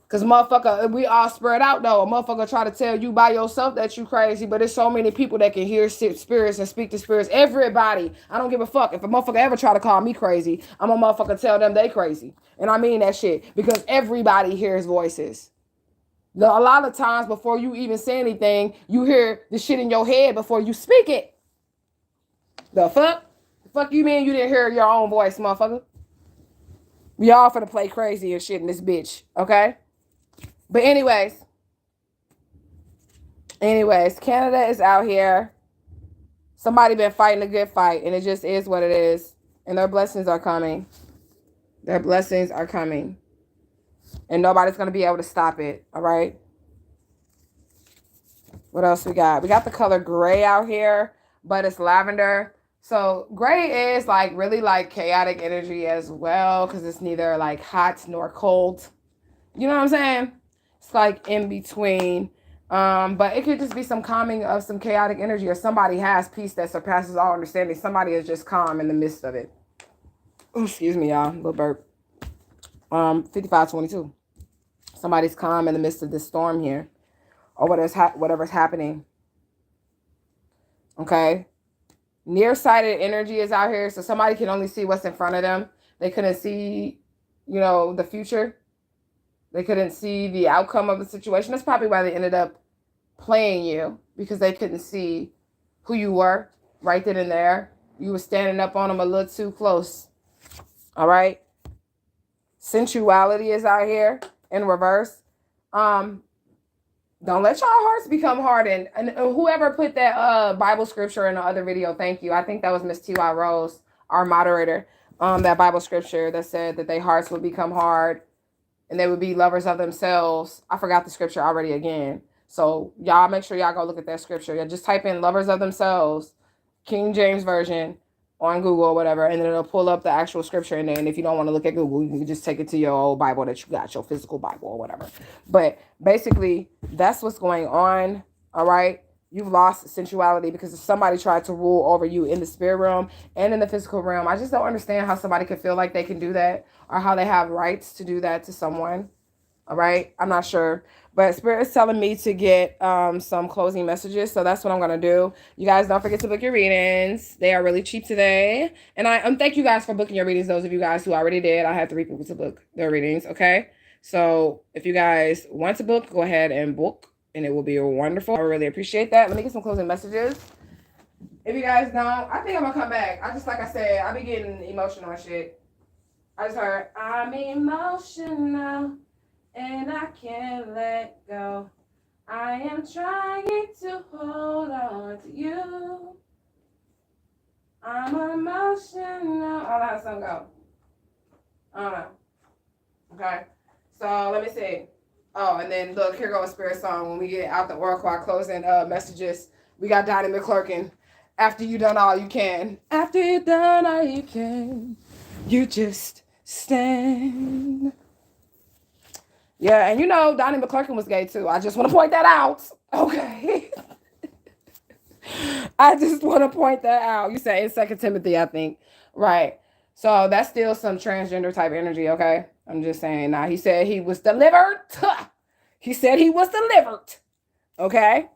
Because motherfucker, we all spread out though. A motherfucker try to tell you by yourself that you crazy, but there's so many people that can hear spirits and speak to spirits. Everybody. I don't give a fuck. If a motherfucker ever try to call me crazy, I'm a motherfucker tell them they crazy. And I mean that shit, because everybody hears voices. A lot of times before you even say anything, you hear the shit in your head before you speak it. The fuck? The fuck you mean you didn't hear your own voice, motherfucker? We all finna play crazy and shit in this bitch, okay? But anyways, Canada is out here. Somebody been fighting a good fight, and it just is what it is. And their blessings are coming. Their blessings are coming. And nobody's going to be able to stop it, all right? What else we got? We got the color gray out here, but it's lavender. So gray is like really like chaotic energy as well, because it's neither like hot nor cold. You know what I'm saying? It's like in between. But it could just be some calming of some chaotic energy, or somebody has peace that surpasses all understanding. Somebody is just calm in the midst of it. Ooh, excuse me, y'all. Little burp. 5522. Somebody's calm in the midst of this storm here, or whatever's happening. Okay. Nearsighted energy is out here, so somebody can only see what's in front of them. They couldn't see, the future. They couldn't see the outcome of the situation. That's probably why they ended up playing you, because they couldn't see who you were right then and there. You were standing up on them a little too close. All right. Sensuality is out here in reverse. Don't let y'all hearts become hardened. And whoever put that Bible scripture in the other video, thank you. I think that was Miss T.Y. Rose, our moderator. That Bible scripture that said that their hearts would become hard and they would be lovers of themselves. I forgot the scripture already again. So y'all make sure y'all go look at that scripture. Yeah, just type in lovers of themselves, King James Version, on Google or whatever, and then it'll pull up the actual scripture in there. And if you don't want to look at Google, you can just take it to your old Bible that you got, your physical Bible or whatever. But basically, that's what's going on. All right. You've lost sensuality because somebody tried to rule over you in the spirit realm and in the physical realm. I just don't understand how somebody could feel like they can do that, or how they have rights to do that to someone. All right. I'm not sure. But Spirit is telling me to get some closing messages. So that's what I'm going to do. You guys don't forget to book your readings. They are really cheap today. And I thank you guys for booking your readings. Those of you guys who already did. I had 3 people to book their readings. Okay. So if you guys want to book, go ahead and book. And it will be wonderful. I really appreciate that. Let me get some closing messages. If you guys don't, I think I'm going to come back. Like I said, I be getting emotional and shit. I just heard, I'm emotional. And I can't let go. I am trying to hold on to you. I'm emotional. Oh, how the song go? I don't know. Okay. So let me see. Oh, and then look, here goes a spirit song. When we get out the oracle closing messages, we got Donnie McClurkin. After you done all you can. After you done all you can, you just stand. Yeah, and Donnie McClurkin was gay too. I just want to point that out. Okay. I just want to point that out. You said in 2 Timothy, I think. Right. So that's still some transgender type energy, okay? I'm just saying. Now, he said he was delivered. He said he was delivered. Okay?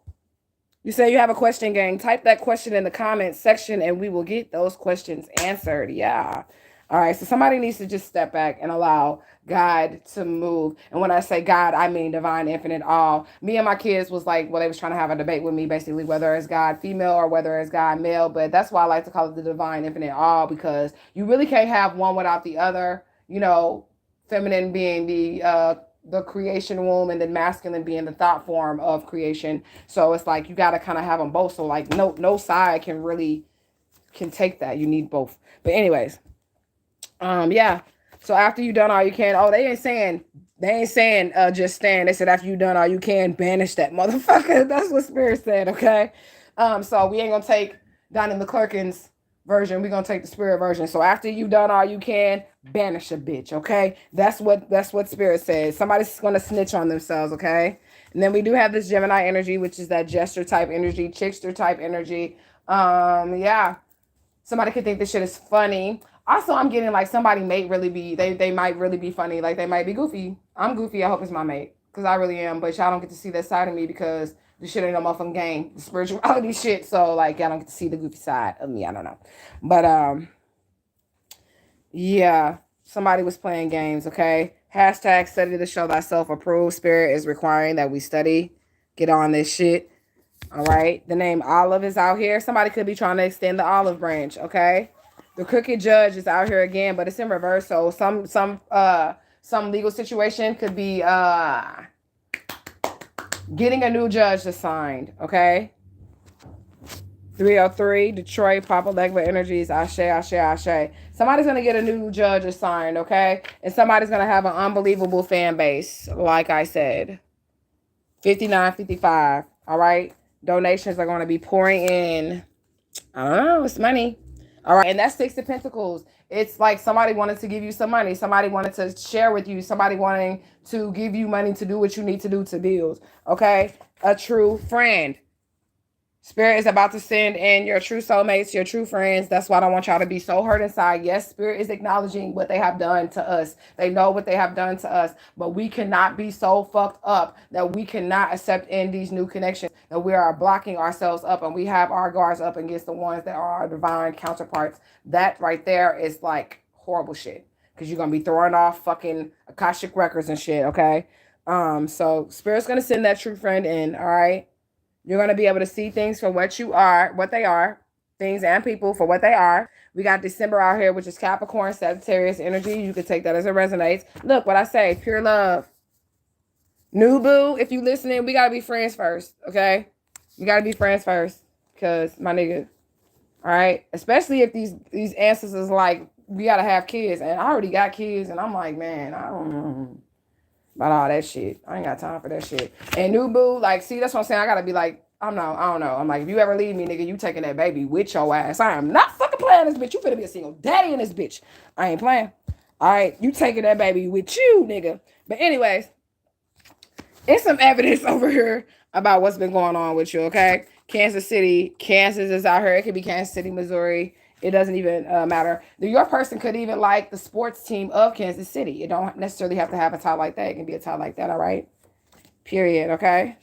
You say you have a question, gang. Type that question in the comments section and we will get those questions answered. Yeah. All right. So somebody needs to just step back and allow God to move. And when I say God, I mean divine, infinite, all. Me and my kids was like, well, they was trying to have a debate with me, basically, whether it's God female or whether it's God male. But that's why I like to call it the divine, infinite, all, because you really can't have one without the other. Feminine being the creation womb, and then masculine being the thought form of creation. So it's like you got to kind of have them both. So like no side can take that. You need both. But anyways, yeah. So after you done all you can, they ain't saying just stand. They said after you done all you can, banish that motherfucker. That's what Spirit said. Okay. So we ain't gonna take Donnie McClurkin's version. We're gonna take the Spirit version. So after you done all you can, banish a bitch. Okay. That's what Spirit says. Somebody's gonna snitch on themselves. Okay. And then we do have this Gemini energy, which is that jester type energy, trickster type energy. Yeah. Somebody could think this shit is funny. Also, I'm getting like somebody may really be, they might really be funny. Like they might be goofy. I'm goofy. I hope it's my mate. Because I really am. But y'all don't get to see that side of me because this shit ain't no motherfucking game. The spirituality shit. So like y'all don't get to see the goofy side of me. I don't know. But yeah. Somebody was playing games, okay? Hashtag study to show thyself approved. Spirit is requiring that we study. Get on this shit. All right. The name Olive is out here. Somebody could be trying to extend the olive branch, okay? The crooked judge is out here again, but it's in reverse. So some legal situation could be getting a new judge assigned, okay? 303, Detroit, Papa Legba Energies, Asha, Asha, Asha. Somebody's going to get a new judge assigned, okay? And somebody's going to have an unbelievable fan base, like I said. 59.55, all right? Donations are going to be pouring in. I don't know, it's money. All right. And that's Six of Pentacles. It's like somebody wanted to give you some money. Somebody wanted to share with you. Somebody wanting to give you money to do what you need to do to build. Okay. A true friend. Spirit is about to send in your true soulmates, your true friends. That's why I don't want y'all to be so hurt inside. Yes, Spirit is acknowledging what they have done to us. They know what they have done to us. But we cannot be so fucked up that we cannot accept in these new connections. And we are blocking ourselves up. And we have our guards up against the ones that are our divine counterparts. That right there is like horrible shit. Because you're going to be throwing off fucking Akashic records and shit, okay? So Spirit's going to send that true friend in, all right? You're going to be able to see things for what they are, things and people for what they are. We got December out here, which is Capricorn, Sagittarius energy. You can take that as it resonates. Look, what I say, pure love. New boo, if you listening, we got to be friends first, okay? We got to be friends first because, my nigga, all right? Especially if these answers is like, we got to have kids. And I already got kids, and I'm like, man, I don't know about all that shit. I ain't got time for that shit. And new boo, like, see, that's what I'm saying. I gotta be like, I don't know. I'm like, if you ever leave me, nigga, you taking that baby with your ass. I am not fucking playing this bitch. You finna be a single daddy in this bitch. I ain't playing. All right, you taking that baby with you, nigga. But anyways, it's some evidence over here about what's been going on with you, okay? Kansas City. Kansas is out here. It could be Kansas City, Missouri. It doesn't even matter. Your person could even like the sports team of Kansas City. It don't necessarily have to have a tie like that. It can be a tie like that, all right? Period, okay?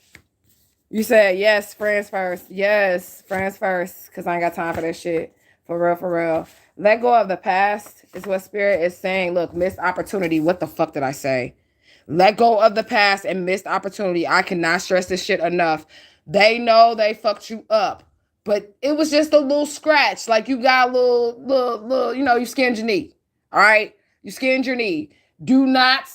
You said, yes, friends first. Yes, friends first, because I ain't got time for that shit. For real, for real. Let go of the past is what Spirit is saying. Look, missed opportunity. What the fuck did I say? Let go of the past and missed opportunity. I cannot stress this shit enough. They know they fucked you up. But it was just a little scratch. Like you got a little, you skinned your knee. All right? You skinned your knee. Do not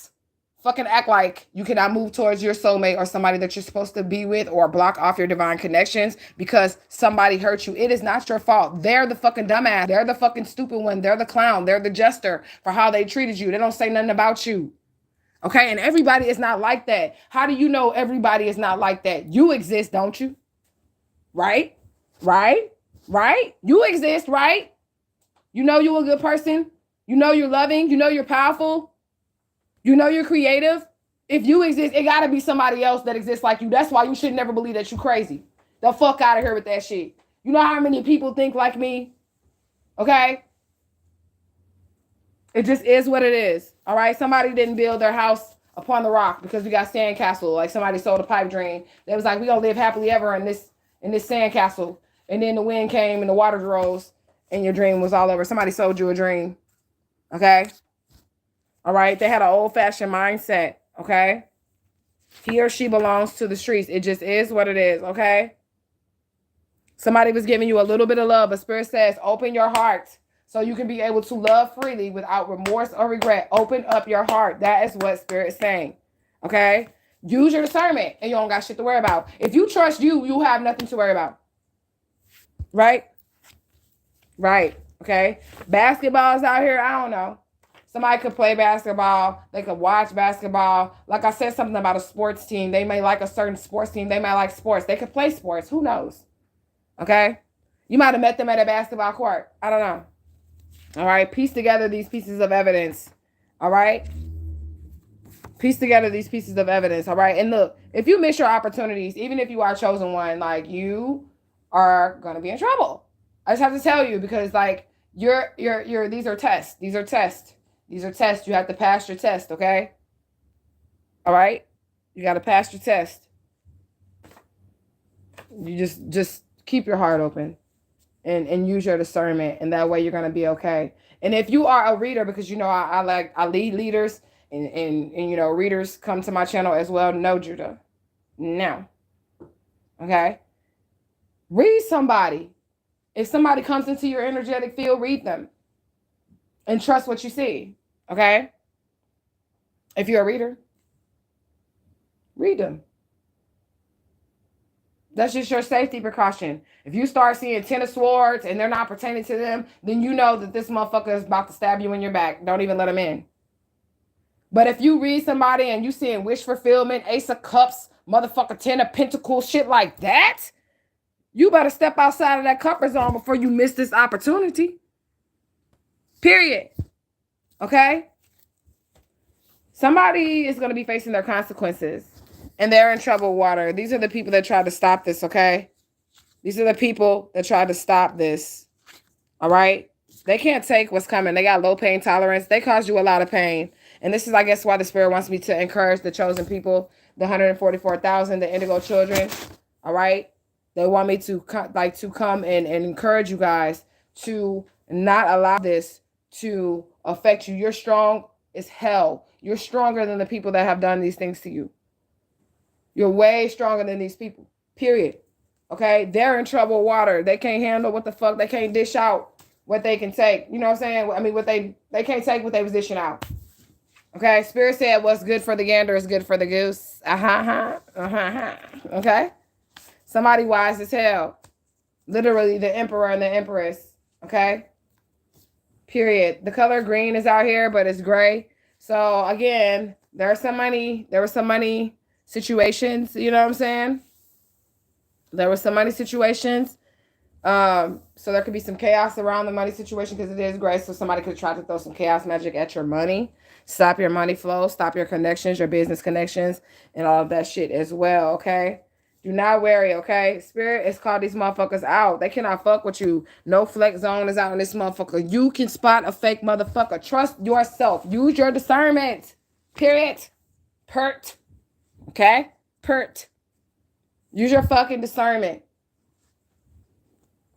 fucking act like you cannot move towards your soulmate or somebody that you're supposed to be with or block off your divine connections because somebody hurt you. It is not your fault. They're the fucking dumbass. They're the fucking stupid one. They're the clown. They're the jester for how they treated you. They don't say nothing about you. Okay? And everybody is not like that. How do you know everybody is not like that? You exist, don't you? Right? Right? You exist, right? You know you're a good person. You know you're loving. You know you're powerful. You know you're creative. If you exist, it got to be somebody else that exists like you. That's why you should never believe that you're crazy. The fuck out of here with that shit. You know how many people think like me? Okay? It just is what it is. All right? Somebody didn't build their house upon the rock because we got sandcastle. Like somebody sold a pipe dream. They was like, we gonna live happily ever in this sandcastle. And then the wind came and the water rose and your dream was all over. Somebody sold you a dream. Okay? All right? They had an old-fashioned mindset. Okay? He or she belongs to the streets. It just is what it is. Okay? Somebody was giving you a little bit of love, but Spirit says, open your heart so you can be able to love freely without remorse or regret. Open up your heart. That is what Spirit is saying. Okay? Use your discernment and you don't got shit to worry about. If you trust you, you have nothing to worry about. Right? Right. Okay. Basketball's out here. I don't know. Somebody could play basketball. They could watch basketball. Like I said something about a sports team. They may like a certain sports team. They might like sports. They could play sports. Who knows? Okay. You might have met them at a basketball court. I don't know. All right. Piece together these pieces of evidence. All right. Piece together these pieces of evidence. All right. And look, if you miss your opportunities, even if you are chosen one, like you are going to be in trouble. I just have to tell you because like these are tests. These are tests. These are tests. You have to pass your test, okay? All right? You got to pass your test. You just keep your heart open and use your discernment, and that way you're going to be okay. And if you are a reader, because I lead leaders and readers come to my channel as well. No, Judah. No. Okay? Read somebody. If somebody comes into your energetic field, read them. And trust what you see. Okay? If you're a reader, read them. That's just your safety precaution. If you start seeing 10 of swords and they're not pertaining to them, then you know that this motherfucker is about to stab you in your back. Don't even let him in. But if you read somebody and you seeing wish fulfillment, Ace of Cups, motherfucker 10 of Pentacles, shit like that, you better step outside of that comfort zone before you miss this opportunity. Period. Okay? Somebody is going to be facing their consequences, and they're in troubled water. These are the people that try to stop this, okay? These are the people that try to stop this, all right? They can't take what's coming. They got low pain tolerance. They cause you a lot of pain. And this is, I guess, why the Spirit wants me to encourage the chosen people, the 144,000, the indigo children, all right? They want me to come and encourage you guys to not allow this to affect you. You're strong as hell. You're stronger than the people that have done these things to you. You're way stronger than these people, period. Okay? They're in trouble water. They can't handle what the fuck. They can't dish out what they can take. You know what I'm saying? I mean, what they can't take what they was dishing out. Okay? Spirit said what's good for the gander is good for the goose. Okay? Somebody wise as hell. Literally the emperor and the empress. Okay? Period. The color green is out here, but it's gray. So again, there were some money situations, you know what I'm saying? There were some money situations. So there could be some chaos around the money situation because it is gray. So somebody could try to throw some chaos magic at your money, stop your money flow, stop your connections, your business connections, and all of that shit as well. Okay. Do not worry. Okay. Spirit is called these motherfuckers out. They cannot fuck with you. No flex zone is out in this motherfucker. You can spot a fake motherfucker. Trust yourself. Use your discernment. Period. Pert. Okay. Pert. Use your fucking discernment.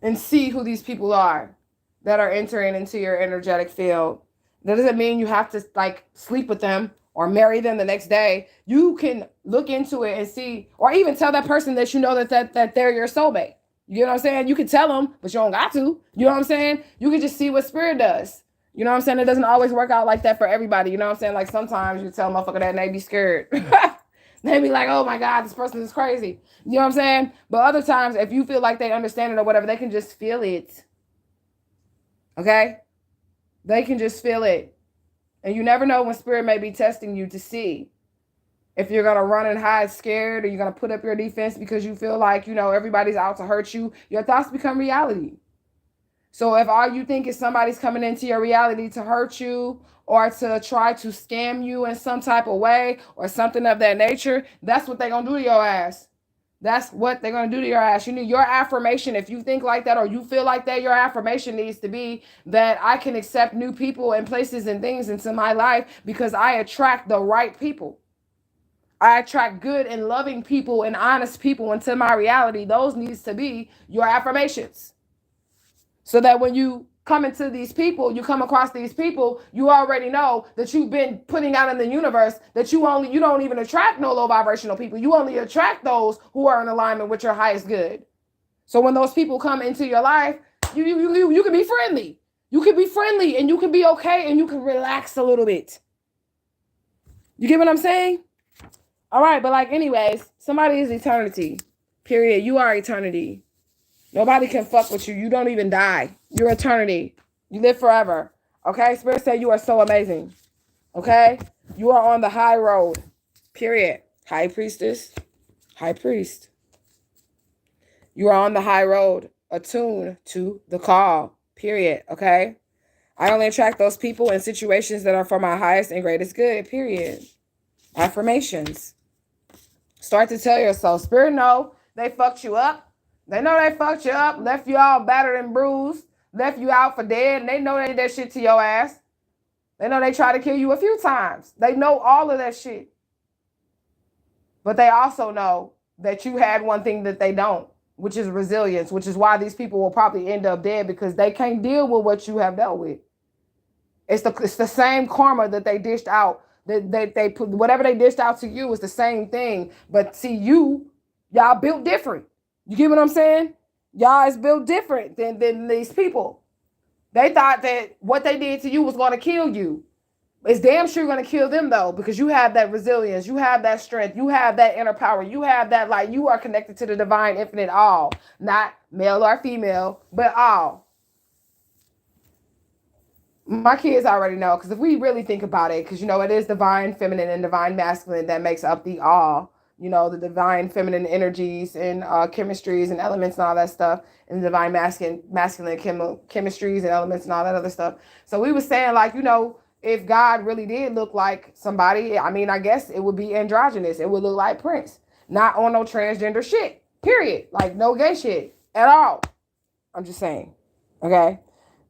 And see who these people are that are entering into your energetic field. That doesn't mean you have to like sleep with them or marry them the next day. You can look into it and see, or even tell that person that you know that they're your soulmate. You know what I'm saying? You can tell them, but you don't got to. You know what I'm saying? You can just see what spirit does. You know what I'm saying? It doesn't always work out like that for everybody. You know what I'm saying? Like sometimes you tell a motherfucker that and they be scared. They be like, oh my God, this person is crazy. You know what I'm saying? But other times, if you feel like they understand it or whatever, they can just feel it. Okay? They can just feel it. And you never know when spirit may be testing you to see if you're going to run and hide scared or you're going to put up your defense because you feel like, you know, everybody's out to hurt you. Your thoughts become reality. So if all you think is somebody's coming into your reality to hurt you or to try to scam you in some type of way or something of that nature, that's what they're going to do to your ass. That's what they're going to do to your ass. You need your affirmation. If you think like that or you feel like that, your affirmation needs to be that I can accept new people and places and things into my life because I attract the right people. I attract good and loving people and honest people into my reality. Those needs to be your affirmations. So that when you come into these people, you come across these people, you already know that you've been putting out in the universe that you don't even attract no low vibrational people. You only attract those who are in alignment with your highest good. So when those people come into your life, you can be friendly. You can be friendly and you can be okay and you can relax a little bit. You get what I'm saying? All right, but like anyways, somebody is eternity. Period. You are eternity. Nobody can fuck with you. You don't even die. You're eternity. You live forever. Okay? Spirit said you are so amazing. Okay? You are on the high road. Period. High priestess. High priest. You are on the high road. Attuned to the call. Period. Okay? I only attract those people and situations that are for my highest and greatest good. Period. Affirmations. Start to tell yourself. Spirit know they fucked you up. They know they fucked you up, left you all battered and bruised, left you out for dead, and they know they did that shit to your ass. They know they tried to kill you a few times. They know all of that shit. But they also know that you had one thing that they don't, which is resilience, which is why these people will probably end up dead because they can't deal with what you have dealt with. It's the same karma that they dished out. They put whatever they dished out to you is the same thing. But see, y'all built different. You get what I'm saying? Y'all is built different than these people. They thought that what they did to you was going to kill you. It's damn sure going to kill them, though, because you have that resilience. You have that strength. You have that inner power. You have that, like, you are connected to the divine infinite all. Not male or female, but all. My kids already know, because if we really think about it, because, you know, it is divine feminine and divine masculine that makes up the all. you know, the divine feminine energies and chemistries and elements and all that stuff, and the divine masculine chemistries and elements and all that other stuff. So we were saying, like, you know, if God really did look like somebody, I mean, I guess it would be androgynous. It would look like Prince, not on no transgender shit, period. Like, no gay shit at all. I'm just saying. Okay.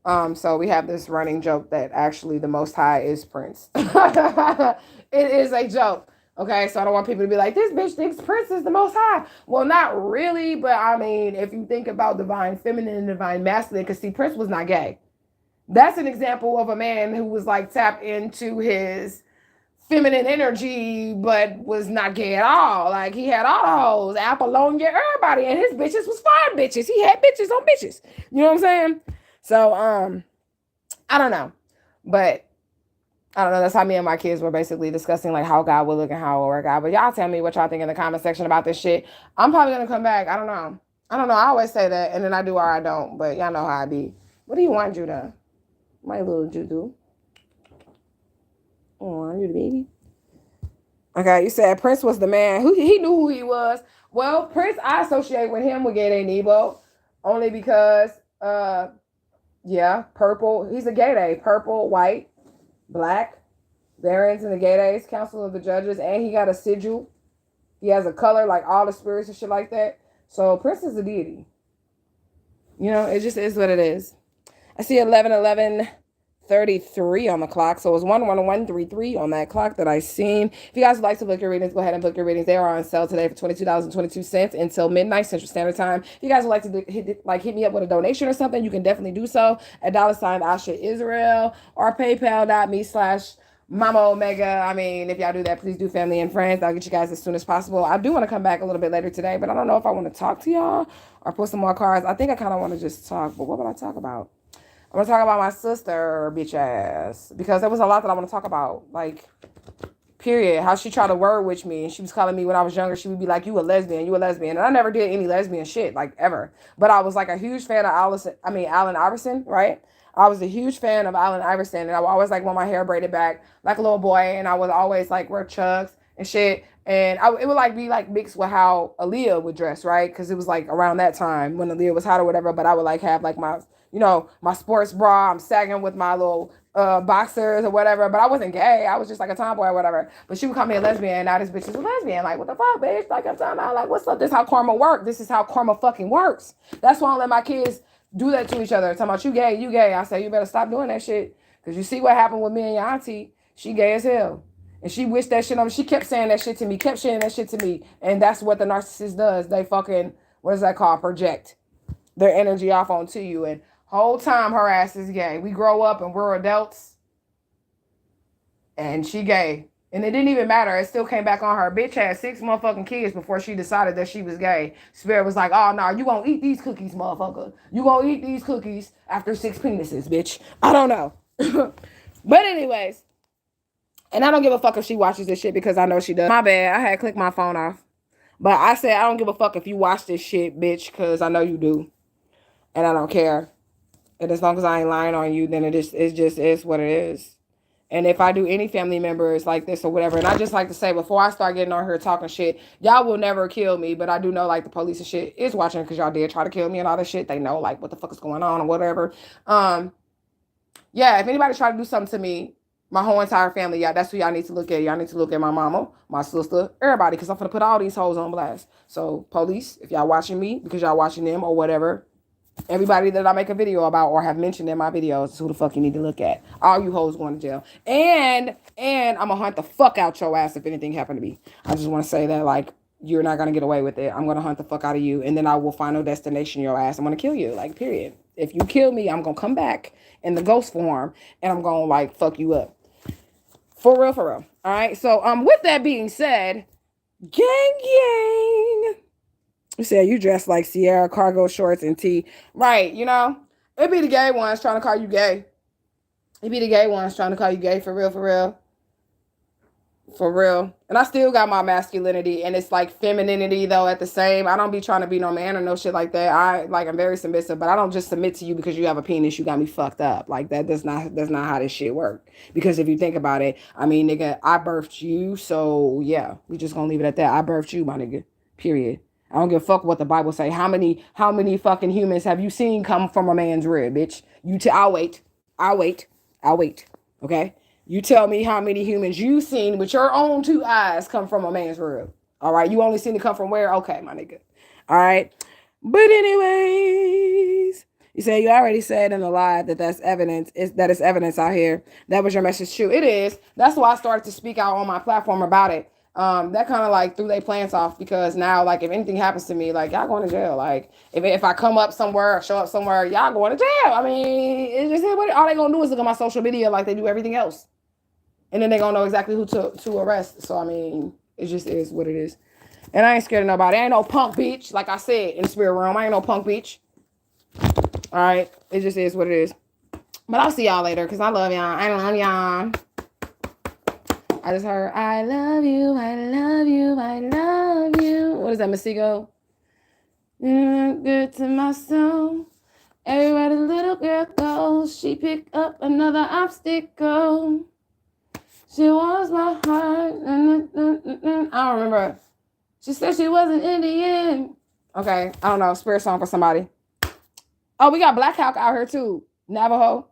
So we have this running joke that actually the Most High is Prince. It is a joke. Okay, so I don't want people to be like, this bitch thinks Prince is the Most High. Well, not really, but I mean, if you think about divine feminine and divine masculine, because see, Prince was not gay. That's an example of a man who was like tapped into his feminine energy, but was not gay at all. Like, he had all those, Apollonia, everybody, and his bitches was fine bitches. He had bitches on bitches. You know what I'm saying? So, I don't know, but I don't know. That's how me and my kids were basically discussing like how God would look and how it would work out. But y'all tell me what y'all think in the comment section about this shit. I'm probably gonna come back. I don't know. I always say that, and then I do or I don't. But y'all know how I be. What do you want, Judah? My little Judah. Oh, you the baby? Okay, you said Prince was the man. He knew who he was. Well, Prince, I associate with him with Gay Day Nebo, only because yeah, purple. He's a gay day. Purple, white, black. Barons in the Gay Days, Council of the Judges, and he got a sigil. He has a color like all the spirits and shit like that. So Prince is a deity. You know, it just is what it is. I see 11:33 on the clock. So it's 11133 on that clock that I seen. If you guys would like to book your readings, go ahead and book your readings. They are on sale today for $22.22 until midnight Central Standard Time. If you guys would like to hit me up with a donation or something, you can definitely do so at $ASHAISreal or PayPal.me/Momma Omgea. I mean, if y'all do that, please do family and friends. I'll get you guys as soon as possible. I do want to come back a little bit later today, but I don't know if I want to talk to y'all or put some more cards. I think I kind of want to just talk, but what would I talk about? I'm going to talk about my sister, bitch ass, because there was a lot that I want to talk about, like, period. How she tried to word with me, and she was calling me when I was younger. She would be like, you a lesbian, and I never did any lesbian shit, like, ever. But I was, like, a huge fan of Allen Iverson, right? I was a huge fan of Allen Iverson, and I would always, like, want my hair braided back like a little boy, and I would always, like, wear chucks and shit, and it would, like, be, like, mixed with how Aaliyah would dress, right? Because it was, like, around that time when Aaliyah was hot or whatever, but I would, like, have, like, my, you know, my sports bra, I'm sagging with my little boxers or whatever, but I wasn't gay. I was just like a tomboy or whatever. But she would call me a lesbian, and now this bitch is a lesbian. Like, what the fuck, bitch? Like, I'm talking about, like, what's up? This is how karma works. This is how karma fucking works. That's why I don't let my kids do that to each other. Talking about, you gay, you gay. I say, you better stop doing that shit. Because you see what happened with me and your auntie. She gay as hell. And she wished that shit on me. She kept saying that shit to me, kept sharing that shit to me. And that's what the narcissist does. They fucking, what is that called? Project their energy off onto you. And whole time her ass is gay. We grow up and we're adults. And she gay. And it didn't even matter. It still came back on her. Bitch had 6 motherfucking kids before she decided that she was gay. Spirit was like, oh, no, you gonna eat these cookies, motherfucker. You gonna eat these cookies after 6 penises, bitch. I don't know. But anyways. And I don't give a fuck if she watches this shit because I know she does. My bad. I had clicked my phone off. But I said I don't give a fuck if you watch this shit, bitch, because I know you do. And I don't care. And as long as I ain't lying on you, then it just is what it is. And if I do any family members like this or whatever, and I just like to say, before I start getting on here talking shit, y'all will never kill me, but I do know, like, the police and shit is watching because y'all did try to kill me and all this shit. They know, like, what the fuck is going on or whatever. Yeah, if anybody try to do something to me, my whole entire family, yeah, that's who y'all need to look at. Y'all need to look at my mama, my sister, everybody, because I'm going to put all these hoes on blast. So, police, if y'all watching me because y'all watching them or whatever, everybody that I make a video about or have mentioned in my videos is who the fuck you need to look at. All you hoes going to jail. And I'm going to hunt the fuck out your ass if anything happened to me. I just want to say that, like, you're not going to get away with it. I'm going to hunt the fuck out of you, and then I will final destination your ass. I'm going to kill you, like, period. If you kill me, I'm going to come back in the ghost form, and I'm going to, like, fuck you up. For real, for real. All right? So, with that being said, gang. You said you dress like Sierra, cargo shorts and tee. Right, you know? It be the gay ones trying to call you gay. It be the gay ones trying to call you gay, for real, for real. For real. And I still got my masculinity, and it's like femininity though at the same. I don't be trying to be no man or no shit like that. I'm very submissive, but I don't just submit to you because you have a penis. You got me fucked up. Like that's not how this shit work. Because if you think about it, I mean, nigga, I birthed you, so yeah, we just gonna leave it at that. I birthed you, my nigga. Period. I don't give a fuck what the Bible say. How many fucking humans have you seen come from a man's rib, bitch? I'll wait. I'll wait. I'll wait. Okay? You tell me how many humans you've seen with your own two eyes come from a man's rib. All right? You only seen it come from where? Okay, my nigga. All right? But anyways, you say you already said in the live that that's evidence. That it's evidence out here. That was your message too. It is. That's why I started to speak out on my platform about it. That kind of like threw their plans off because now, like, if anything happens to me, like, y'all going to jail. Like, if I come up somewhere or show up somewhere, y'all going to jail. I mean, it's just all they gonna do is look at my social media like they do everything else, and then they gonna know exactly who to arrest. So I mean, it just is what it is. And I ain't scared of nobody. I ain't no punk bitch. Like I said in the spirit realm, I ain't no punk bitch. All right, it just is what it is. But I'll see y'all later because I love y'all. I love y'all. I just heard, I love you, I love you, I love you. What is that, Masigo? Good to my soul. Everywhere the little girl goes, she picked up another obstacle. She wants my heart. I don't remember. She said she wasn't in the end. Okay, I don't know. Spirit song for somebody. Oh, we got Blackout out here too. Navajo.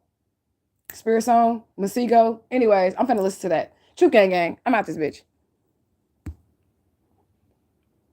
Spirit song. Masigo. Anyways, I'm finna listen to that. Truthgang gang. I'm out this bitch.